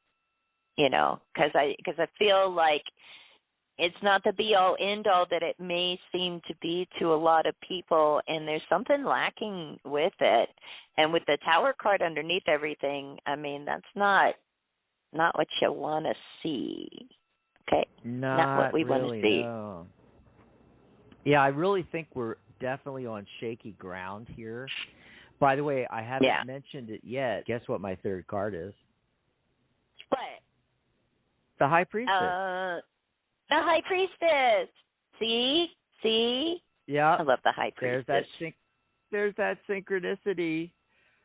because I feel like it's not the be-all, end-all that it may seem to be to a lot of people, and there's something lacking with it. And with the Tower card underneath everything, I mean, that's not what you want to see, okay? Not what we want to see. No. Yeah, I really think we're definitely on shaky ground here. By the way, I haven't mentioned it yet. Guess what my 3rd card is? What? The High Priestess. The High Priestess. See? Yeah. I love the High Priestess. There's that synchronicity.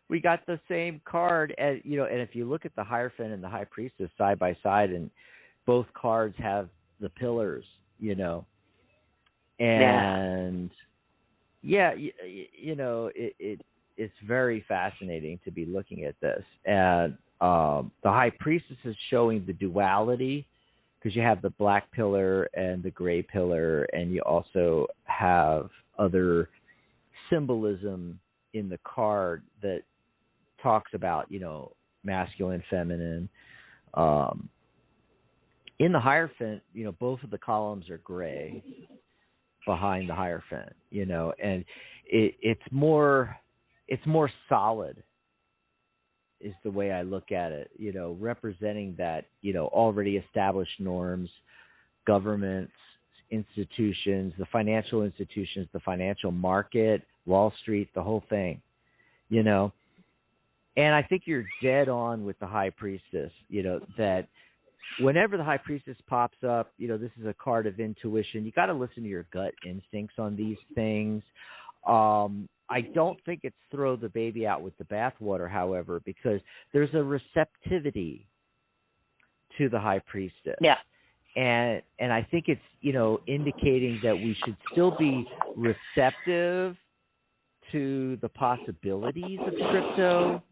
We got the same card, and and if you look at the Hierophant and the High Priestess side by side, and both cards have the pillars, and it's very fascinating to be looking at this. And the High Priestess is showing the duality, because you have the black pillar and the gray pillar, and you also have other symbolism in the card that talks about, masculine, feminine. In the Hierophant, both of the columns are gray behind the Hierophant, and it's more solid is the way I look at it, representing that, already established norms, governments, institutions, the financial institutions, the financial market, Wall Street, the whole thing, And I think you're dead on with the High Priestess, that whenever the High Priestess pops up, this is a card of intuition. You got to listen to your gut instincts on these things. I don't think it's throw the baby out with the bathwater, however, because there's a receptivity to the High Priestess. Yeah. And I think it's, indicating that we should still be receptive to the possibilities of crypto,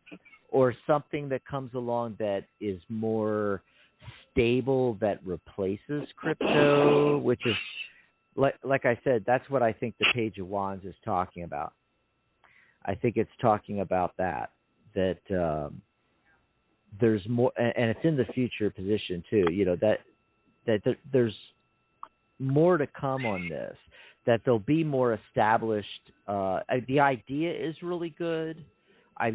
or something that comes along that is more stable that replaces crypto, which is, like I said, that's what I think the Page of Wands is talking about. I think it's talking about that there's more, and it's in the future position too, that there's more to come on this, that they'll be more established. The idea is really good. I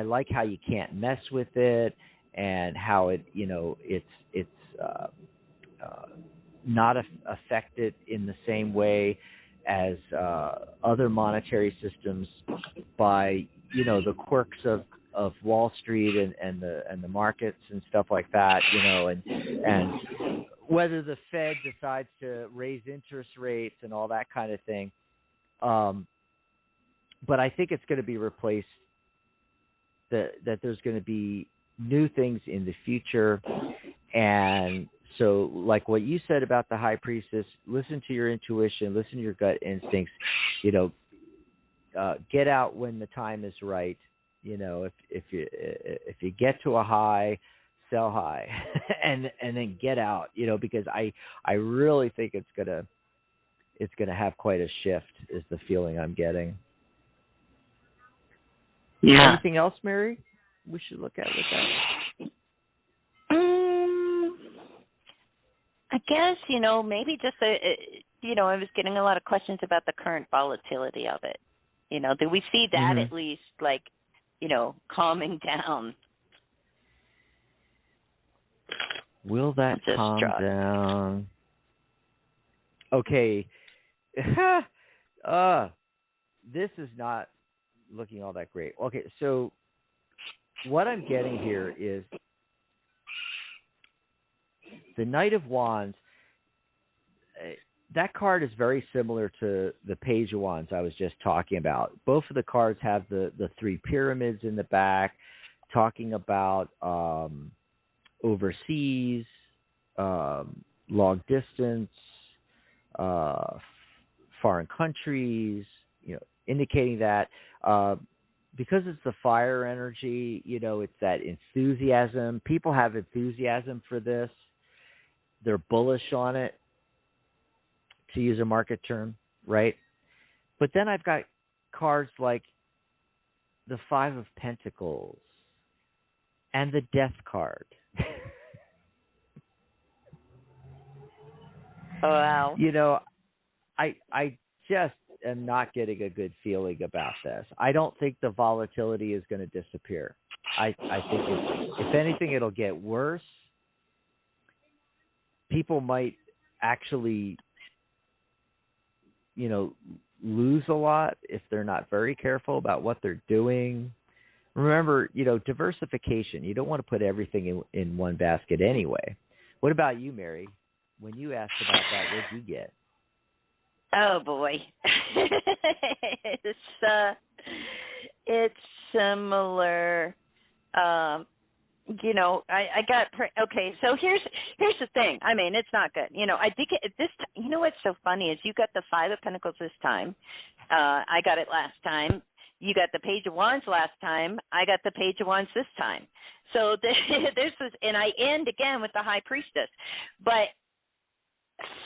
like how you can't mess with it, and how it, it's not affected in the same way as other monetary systems by, the quirks of Wall Street and the markets and stuff like that, and whether the Fed decides to raise interest rates and all that kind of thing. But I think it's going to be replaced, that there's going to be new things in the future. And so, like what you said about the High Priestess, listen to your intuition, listen to your gut instincts, get out when the time is right. If you get to a high, sell high, and then get out, because I really think it's gonna have quite a shift, is the feeling I'm getting. Yeah. Anything else, Mary, we should look at with that? I guess, maybe just, I was getting a lot of questions about the current volatility of it. Do we see that at least, like, calming down? Will that calm down? Okay. This is not looking all that great. Okay, so what I'm getting here is the Knight of Wands. That card is very similar to the Page of Wands I was just talking about. Both of the cards have the three pyramids in the back, talking about overseas, long distance, foreign countries, indicating that because it's the fire energy, it's that enthusiasm. People have enthusiasm for this. They're bullish on it, to use a market term, right? But then I've got cards like the Five of Pentacles and the Death card. Oh, wow. I just am not getting a good feeling about this. I don't think the volatility is going to disappear. I think if anything, it'll get worse. People might actually, lose a lot if they're not very careful about what they're doing. Remember, diversification. You don't want to put everything in one basket anyway. What about you, Mary? When you asked about that, what did you get? Oh, boy. It's similar. I got okay. So here's the thing. I mean, it's not good. I think this. What's so funny is you got the Five of Pentacles this time. I got it last time. You got the Page of Wands last time. I got the Page of Wands this time. So this is, and I end again with the High Priestess. But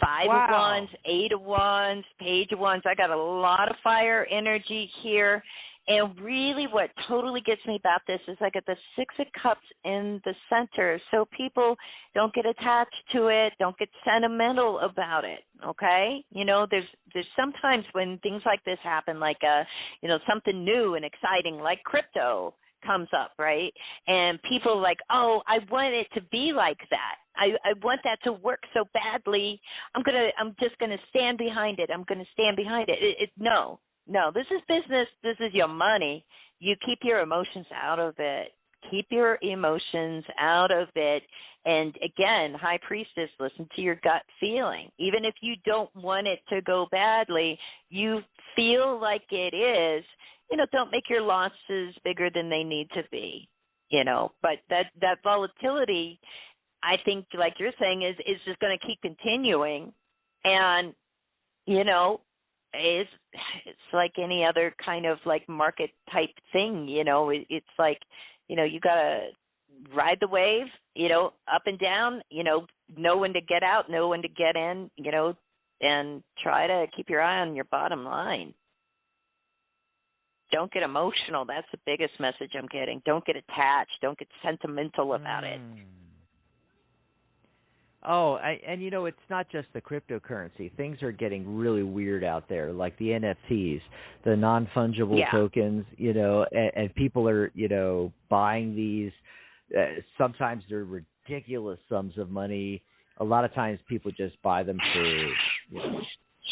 Five of Wands, Eight of Wands, Page of Wands. I got a lot of fire energy here. And really what totally gets me about this is I get the Six of Cups in the center, so people don't get attached to it, don't get sentimental about it, okay? There's sometimes when things like this happen, like, something new and exciting like crypto comes up, right? And people are like, oh, I want it to be like that. I want that to work so badly. I'm just gonna stand behind it. I'm gonna stand behind it. No, this is business. This is your money. You keep your emotions out of it. Keep your emotions out of it. And again, High Priestess, listen to your gut feeling. Even if you don't want it to go badly, you feel like it is, don't make your losses bigger than they need to be, But that volatility, I think, like you're saying, is just going to keep continuing. And, it's like any other kind of like market type thing, it's like, you got to ride the wave up and down, know when to get out, know when to get in, and try to keep your eye on your bottom line. Don't get emotional. That's the biggest message I'm getting. Don't get attached. Don't get sentimental about it. Oh, and it's not just the cryptocurrency. Things are getting really weird out there, like the NFTs, the non-fungible tokens, and people are, buying these. Sometimes they're ridiculous sums of money. A lot of times people just buy them for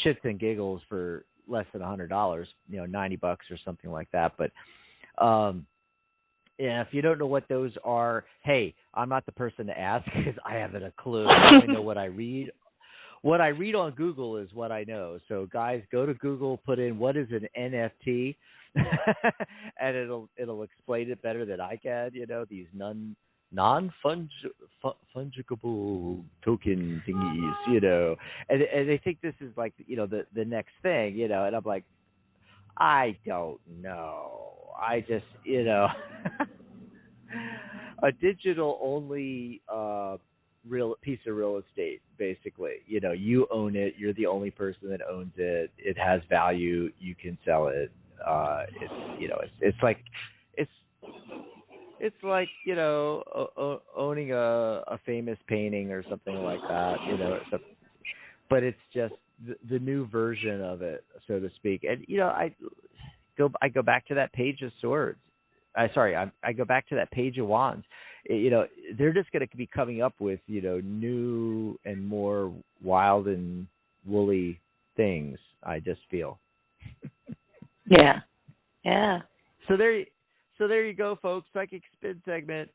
shits and giggles for less than $100, $90 or something like that. But if you don't know what those are, hey, I'm not the person to ask because I haven't a clue. I only know what I read. What I read on Google is what I know. So guys, go to Google, put in what is an NFT, and it'll explain it better than I can. These non-fungible token thingies, and they think this is like the next thing, and I'm like, I don't know. I just a digital only real piece of real estate, basically. You own it. You're the only person that owns it. It has value. You can sell it. It's like owning a famous painting or something like that. But it's just the new version of it, so to speak. And I go back to that Page of Swords. I go back to that Page of Wands. They're just going to be coming up with new and more wild and woolly things. I just feel. Yeah. So there you go, folks. Psychic Spin segment.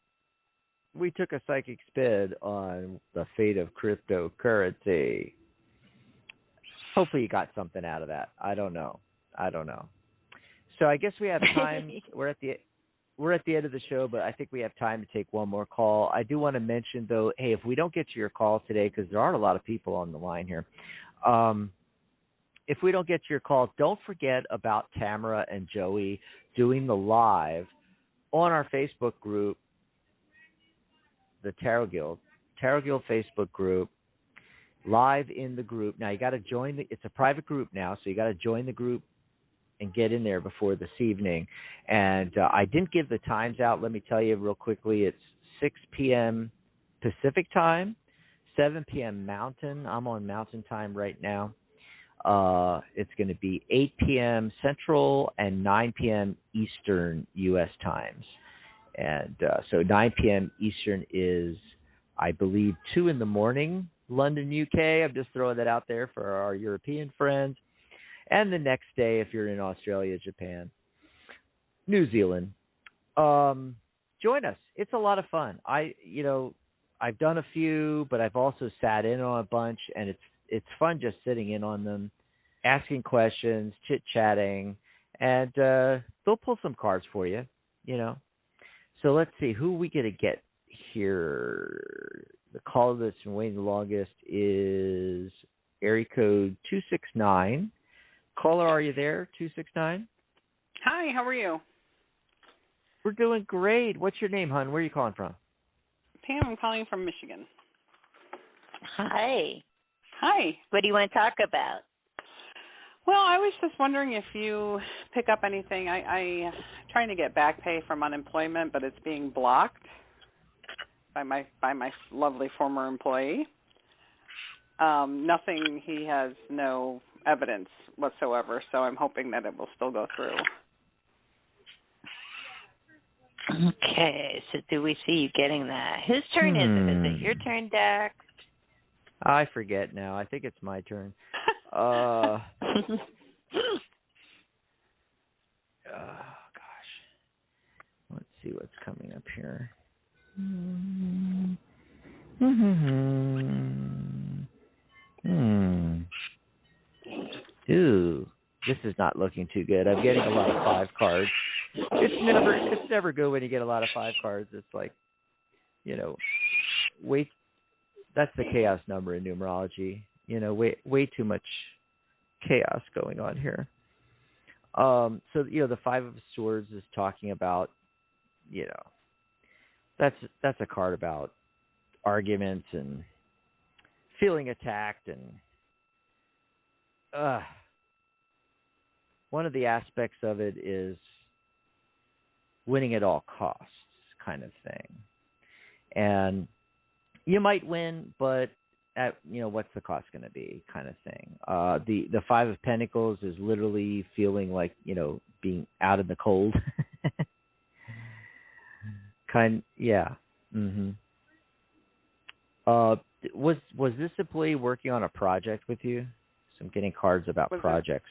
We took a psychic spin on the fate of cryptocurrency. Hopefully you got something out of that. I don't know. So I guess we have time. We're at the end of the show, but I think we have time to take one more call. I do want to mention, though, hey, if we don't get to your call today, because there aren't a lot of people on the line here, if we don't get to your call, don't forget about Tamara and Joey doing the live on our Facebook group, the Tarot Guild Facebook group, live in the group. Now, you got to join it's a private group now, so you got to join the group and get in there before this evening. And I didn't give the times out. Let me tell you real quickly. It's 6 p.m. Pacific time, 7 p.m. Mountain. I'm on Mountain time right now. It's going to be 8 p.m. Central and 9 p.m. Eastern U.S. times. And so 9 p.m. Eastern is, I believe, 2 in the morning, London, UK. I'm just throwing that out there for our European friends. And the next day, if you're in Australia, Japan, New Zealand, join us. It's a lot of fun. I've done a few, but I've also sat in on a bunch, and it's fun just sitting in on them, asking questions, chit-chatting, and they'll pull some cards for you, So let's see, who are we going to get here? The caller that's been waiting the longest is area code 269. Caller, are you there, 269? Hi, how are you? We're doing great. What's your name, hon? Where are you calling from? Pam, I'm calling from Michigan. Hi. Hi. What do you want to talk about? Well, I was just wondering if you pick up anything. I'm trying to get back pay from unemployment, but it's being blocked by my lovely former employee. Nothing. He has no evidence whatsoever, so I'm hoping that it will still go through. Okay, so do we see you getting that? Whose turn is it? Is it your turn, Dax? I forget now. I think it's my turn. Oh, gosh. Let's see what's coming up here. Ooh, this is not looking too good. I'm getting a lot of 5 cards. It's never good when you get a lot of 5 cards. It's like, wait. That's the chaos number in numerology. Way too much chaos going on here. So the 5 of Swords is talking about, that's a card about arguments and feeling attacked, and one of the aspects of it is winning at all costs kind of thing. And you might win, but what's the cost going to be kind of thing. The Five of Pentacles is literally feeling like, being out in the cold. Yeah. Mm-hmm. Was this employee working on a project with you? So I'm getting cards about projects.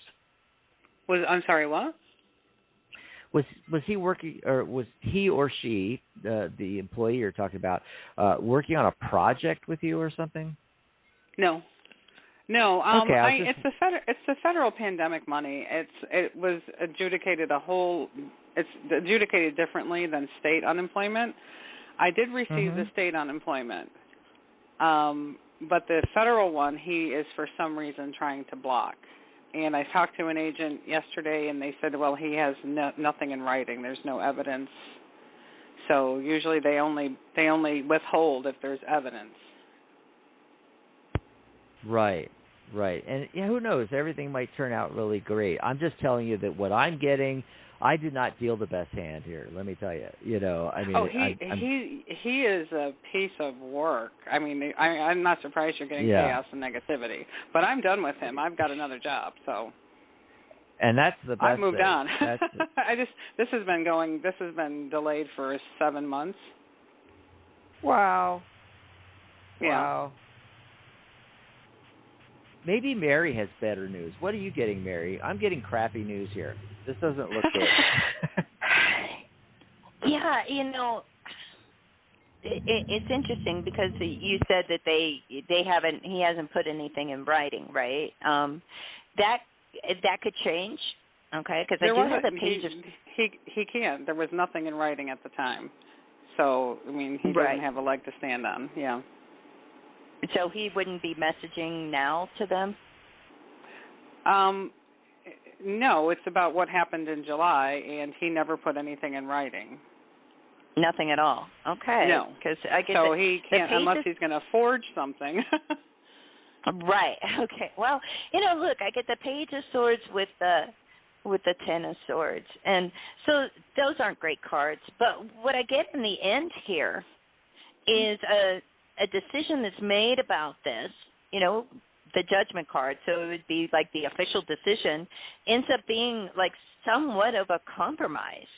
I'm sorry, what? Was he working, or was he or she, the employee you're talking about, working on a project with you or something? No. Okay, it's the federal pandemic money. It was adjudicated it's adjudicated differently than state unemployment. I did receive the state unemployment, but the federal one he is for some reason trying to block. And I talked to an agent yesterday, and they said, well, he has nothing in writing. There's no evidence. So usually they only withhold if there's evidence. Right. And who knows? Everything might turn out really great. I'm just telling you that what I'm getting, I did not deal the best hand here. Let me tell you. He is a piece of work. I mean, I'm not surprised you're getting chaos and negativity. But I'm done with him. I've got another job. So. And that's the best. I've moved thing. on. This has been delayed for 7 months. Wow. Yeah. Wow. Maybe Mary has better news. What are you getting, Mary? I'm getting crappy news here. This doesn't look good. Yeah, it's interesting because you said that he hasn't put anything in writing, right? That could change, okay? Because I do have the pages. He can't. There was nothing in writing at the time, so he doesn't have a leg to stand on. Yeah. So he wouldn't be messaging now to them? No, it's about what happened in July, and he never put anything in writing. Nothing at all. Okay. No. So he can't unless he's going to forge something. Right. Okay. Well, look, I get the Page of Swords with the Ten of Swords, and so those aren't great cards. But what I get in the end here is a decision that's made about this, the Judgment card, so it would be like the official decision, ends up being like somewhat of a compromise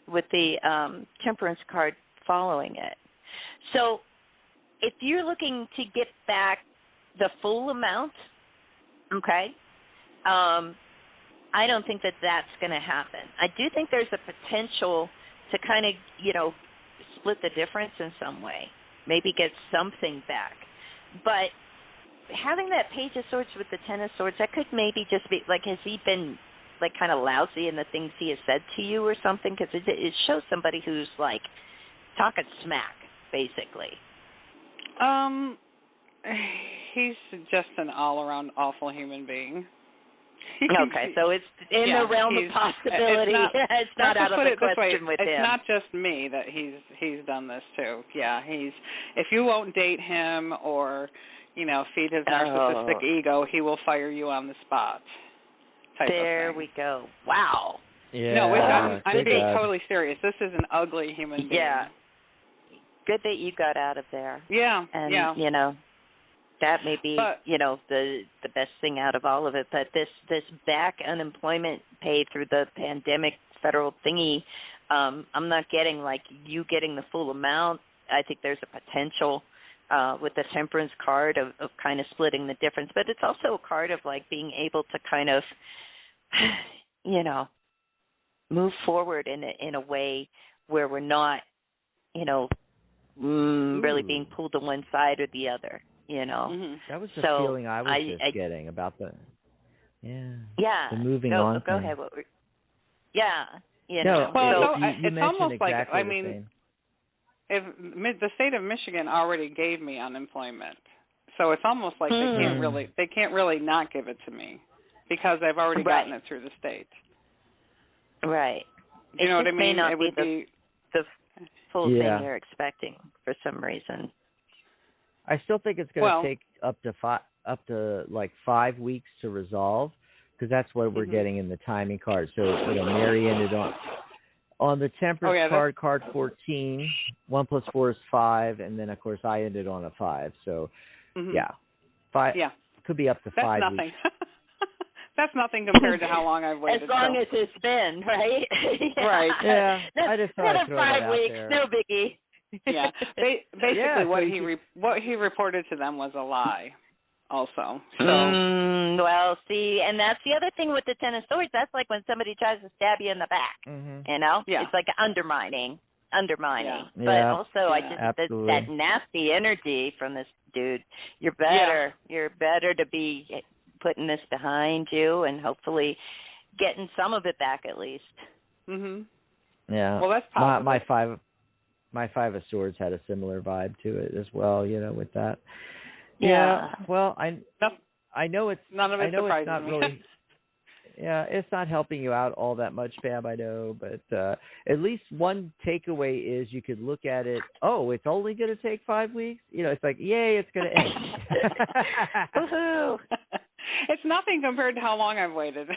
with the Temperance card following it. So if you're looking to get back the full amount, okay, I don't think that that's going to happen. I do think there's a potential to kind of, split the difference in some way. Maybe get something back. But having that Page of Swords with the Ten of Swords, that could maybe just be, like, has he been, like, kind of lousy in the things he has said to you or something? Because it shows somebody who's, like, talking smack, basically. He's just an all-around awful human being. Okay, so it's in the realm of possibility. It's not out of the question with him. It's not just me that he's done this too. Yeah, if you won't date him or feed his narcissistic ego, he will fire you on the spot. There we go. Wow. Yeah. No, I'm being totally serious. This is an ugly human being. Yeah. Good that you got out of there. Yeah. And that may be, the best thing out of all of it. But this back unemployment paid through the pandemic federal thingy, I'm not getting like you getting the full amount. I think there's a potential with the Temperance card of kind of splitting the difference. But it's also a card of like being able to kind of, move forward in a way where we're not, really being pulled to one side or the other. That was the feeling I was getting about the moving on. Go ahead. No, well, you it's almost exactly like if the state of Michigan already gave me unemployment, so it's almost like they can't really not give it to me because I've already gotten it through the state. Right. You know what I mean? May not it would be the full thing you're expecting for some reason. I still think it's going to take up to like 5 weeks to resolve, because that's what we're getting in the timing card. So, Mary ended on the Temperance card 14. 1 + 4 is 5, and then of course I ended on a 5. So, 5. Yeah, could be up to 5 nothing. weeks. That's nothing compared to how long I've waited. As long as it's been, right? Right. Yeah. I just thought I'd throw 5 weeks, there. no biggie. Yeah. Basically, what he reported to them was a lie. Also. So. Well, see, and that's the other thing with the Ten of Swords. That's like when somebody tries to stab you in the back. Yeah. It's like undermining. Yeah. But also, I just that nasty energy from this dude. You're better. Yeah. You're better to be putting this behind you and hopefully getting some of it back at least. Yeah. Well, that's positive. My 5 of Swords had a similar vibe to it as well. With that. Yeah. Well, I know it's none of it surprises not me. really. Yeah, it's not helping you out all that much, Pam, I know, but at least one takeaway is you could look at it, it's only going to take 5 weeks? It's like, yay, it's going to end. Woohoo! It's nothing compared to how long I've waited.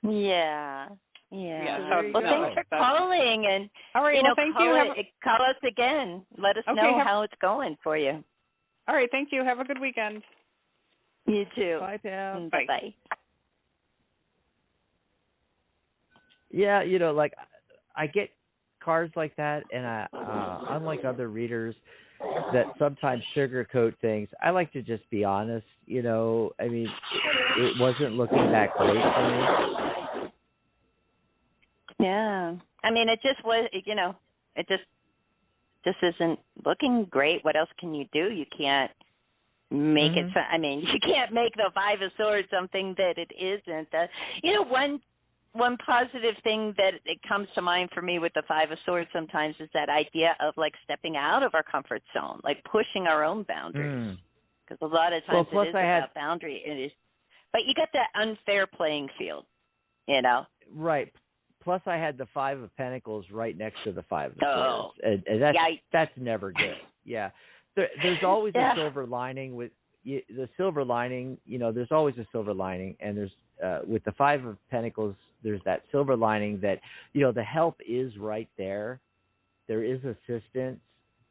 Yeah. So, well, thanks for calling, and all right, thank you. Call us again. Let us know how it's going for you. All right, thank you. Have a good weekend. You too. Bye, Pam. Bye. Yeah, like I get cards like that, and I, unlike other readers that sometimes sugarcoat things, I like to just be honest. I mean, it wasn't looking that great for me. Yeah, I mean, it just was. It just isn't looking great. What else can you do? You can't make it. I mean, you can't make the 5 of Swords something that it isn't. One positive thing that it comes to mind for me with the 5 of Swords sometimes is that idea of like stepping out of our comfort zone, like pushing our own boundaries. Because a lot of times it is about boundary. It is, but you got that unfair playing field, Right. Plus, I had the 5 of Pentacles right next to the 5 of Swords, and that's never good. Yeah, there's always a silver lining with the silver lining. There's always a silver lining, and there's with the 5 of Pentacles, there's that silver lining that the help is right there. There is assistance.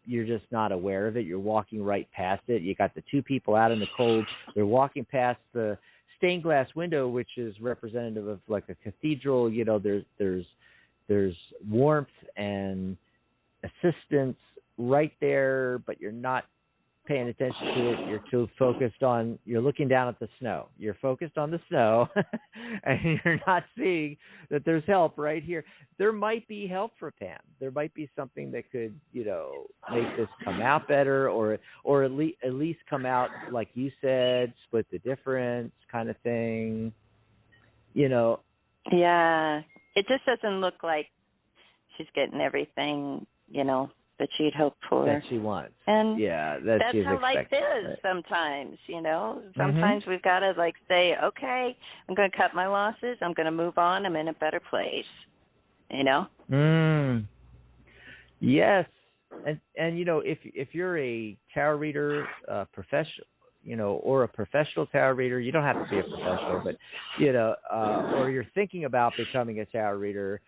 You're just not aware of it. You're walking right past it. You got the 2 people out in the cold. They're walking past the stained glass window, which is representative of like a cathedral. There's warmth and assistance right there, but you're not paying attention to it. You're too focused on, you're looking down at the snow. You're focused on the snow and you're not seeing that there's help right here. There might be help for Pam. There might be something that could, make this come out better, or at least come out, like you said, split the difference kind of thing, Yeah. It just doesn't look like she's getting everything, that she'd hoped for. That she wants. And that's how life is sometimes, Sometimes we've got to say, okay, I'm going to cut my losses. I'm going to move on. I'm in a better place, Yes. And if you're a tarot reader, professional, or a professional tarot reader, you don't have to be a professional, but, or you're thinking about becoming a tarot reader,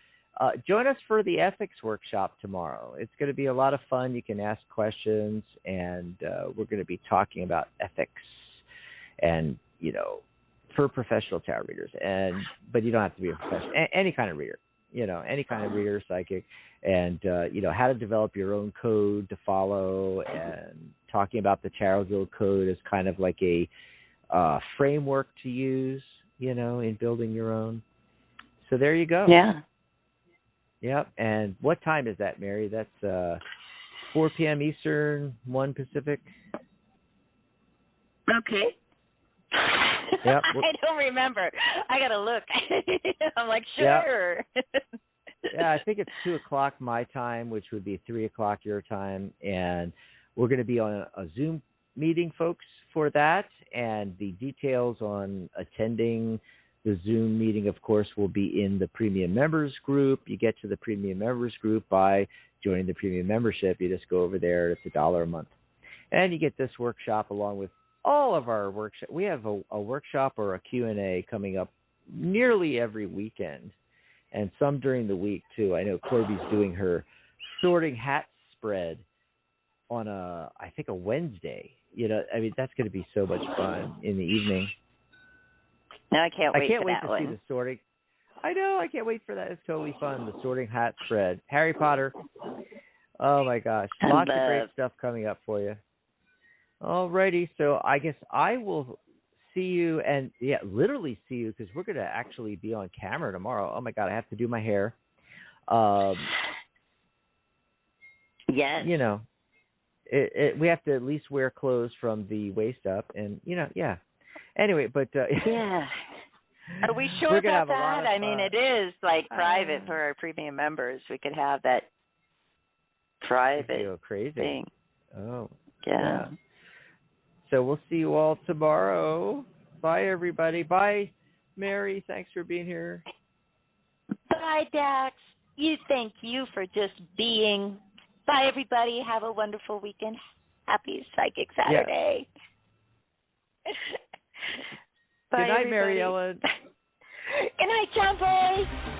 join us for the ethics workshop tomorrow. It's going to be a lot of fun. You can ask questions, and we're going to be talking about ethics and, for professional tarot readers. But you don't have to be a professional, any kind of reader, any kind of reader, psychic, and, how to develop your own code to follow, and talking about the Tarot Guild Code as kind of like a framework to use, in building your own. So there you go. Yeah. Yep. And what time is that, Mary? That's 4 p.m. Eastern, 1 Pacific. Okay. Yep. I don't remember. I got to look. I'm like, sure. Yep. Yeah, I think it's 2 o'clock my time, which would be 3 o'clock your time. And we're going to be on a Zoom meeting, folks, for that. And the details on attending the Zoom meeting, of course, will be in the Premium Members group. You get to the Premium Members group by joining the Premium membership. You just go over there. It's $1 a month. And you get this workshop along with all of our workshops. We have a workshop or a Q&A coming up nearly every weekend, and some during the week, too. I know Corby's doing her sorting hat spread on I think a Wednesday. You know, I mean, that's going to be so much fun in the evening. No, I can't wait to see the sorting. I know, I can't wait for that. It's totally fun, the sorting hat spread. Harry Potter. Oh, my gosh. Lots of great stuff coming up for you. All righty. So I guess I will see you, and, literally see you, because we're going to actually be on camera tomorrow. Oh, my God, I have to do my hair. Yes. You know, we have to at least wear clothes from the waist up, and, Anyway, but... yeah. Are we sure about that? I mean, it is, private for our premium members. We could have that private thing. Oh. Yeah. So we'll see you all tomorrow. Bye, everybody. Bye, Mary. Thanks for being here. Bye, Dax. Thank you for just being. Bye, everybody. Have a wonderful weekend. Happy Psychic Saturday. Yeah. Bye, Good night, everybody. Mary Ellen. Good night, John Boy.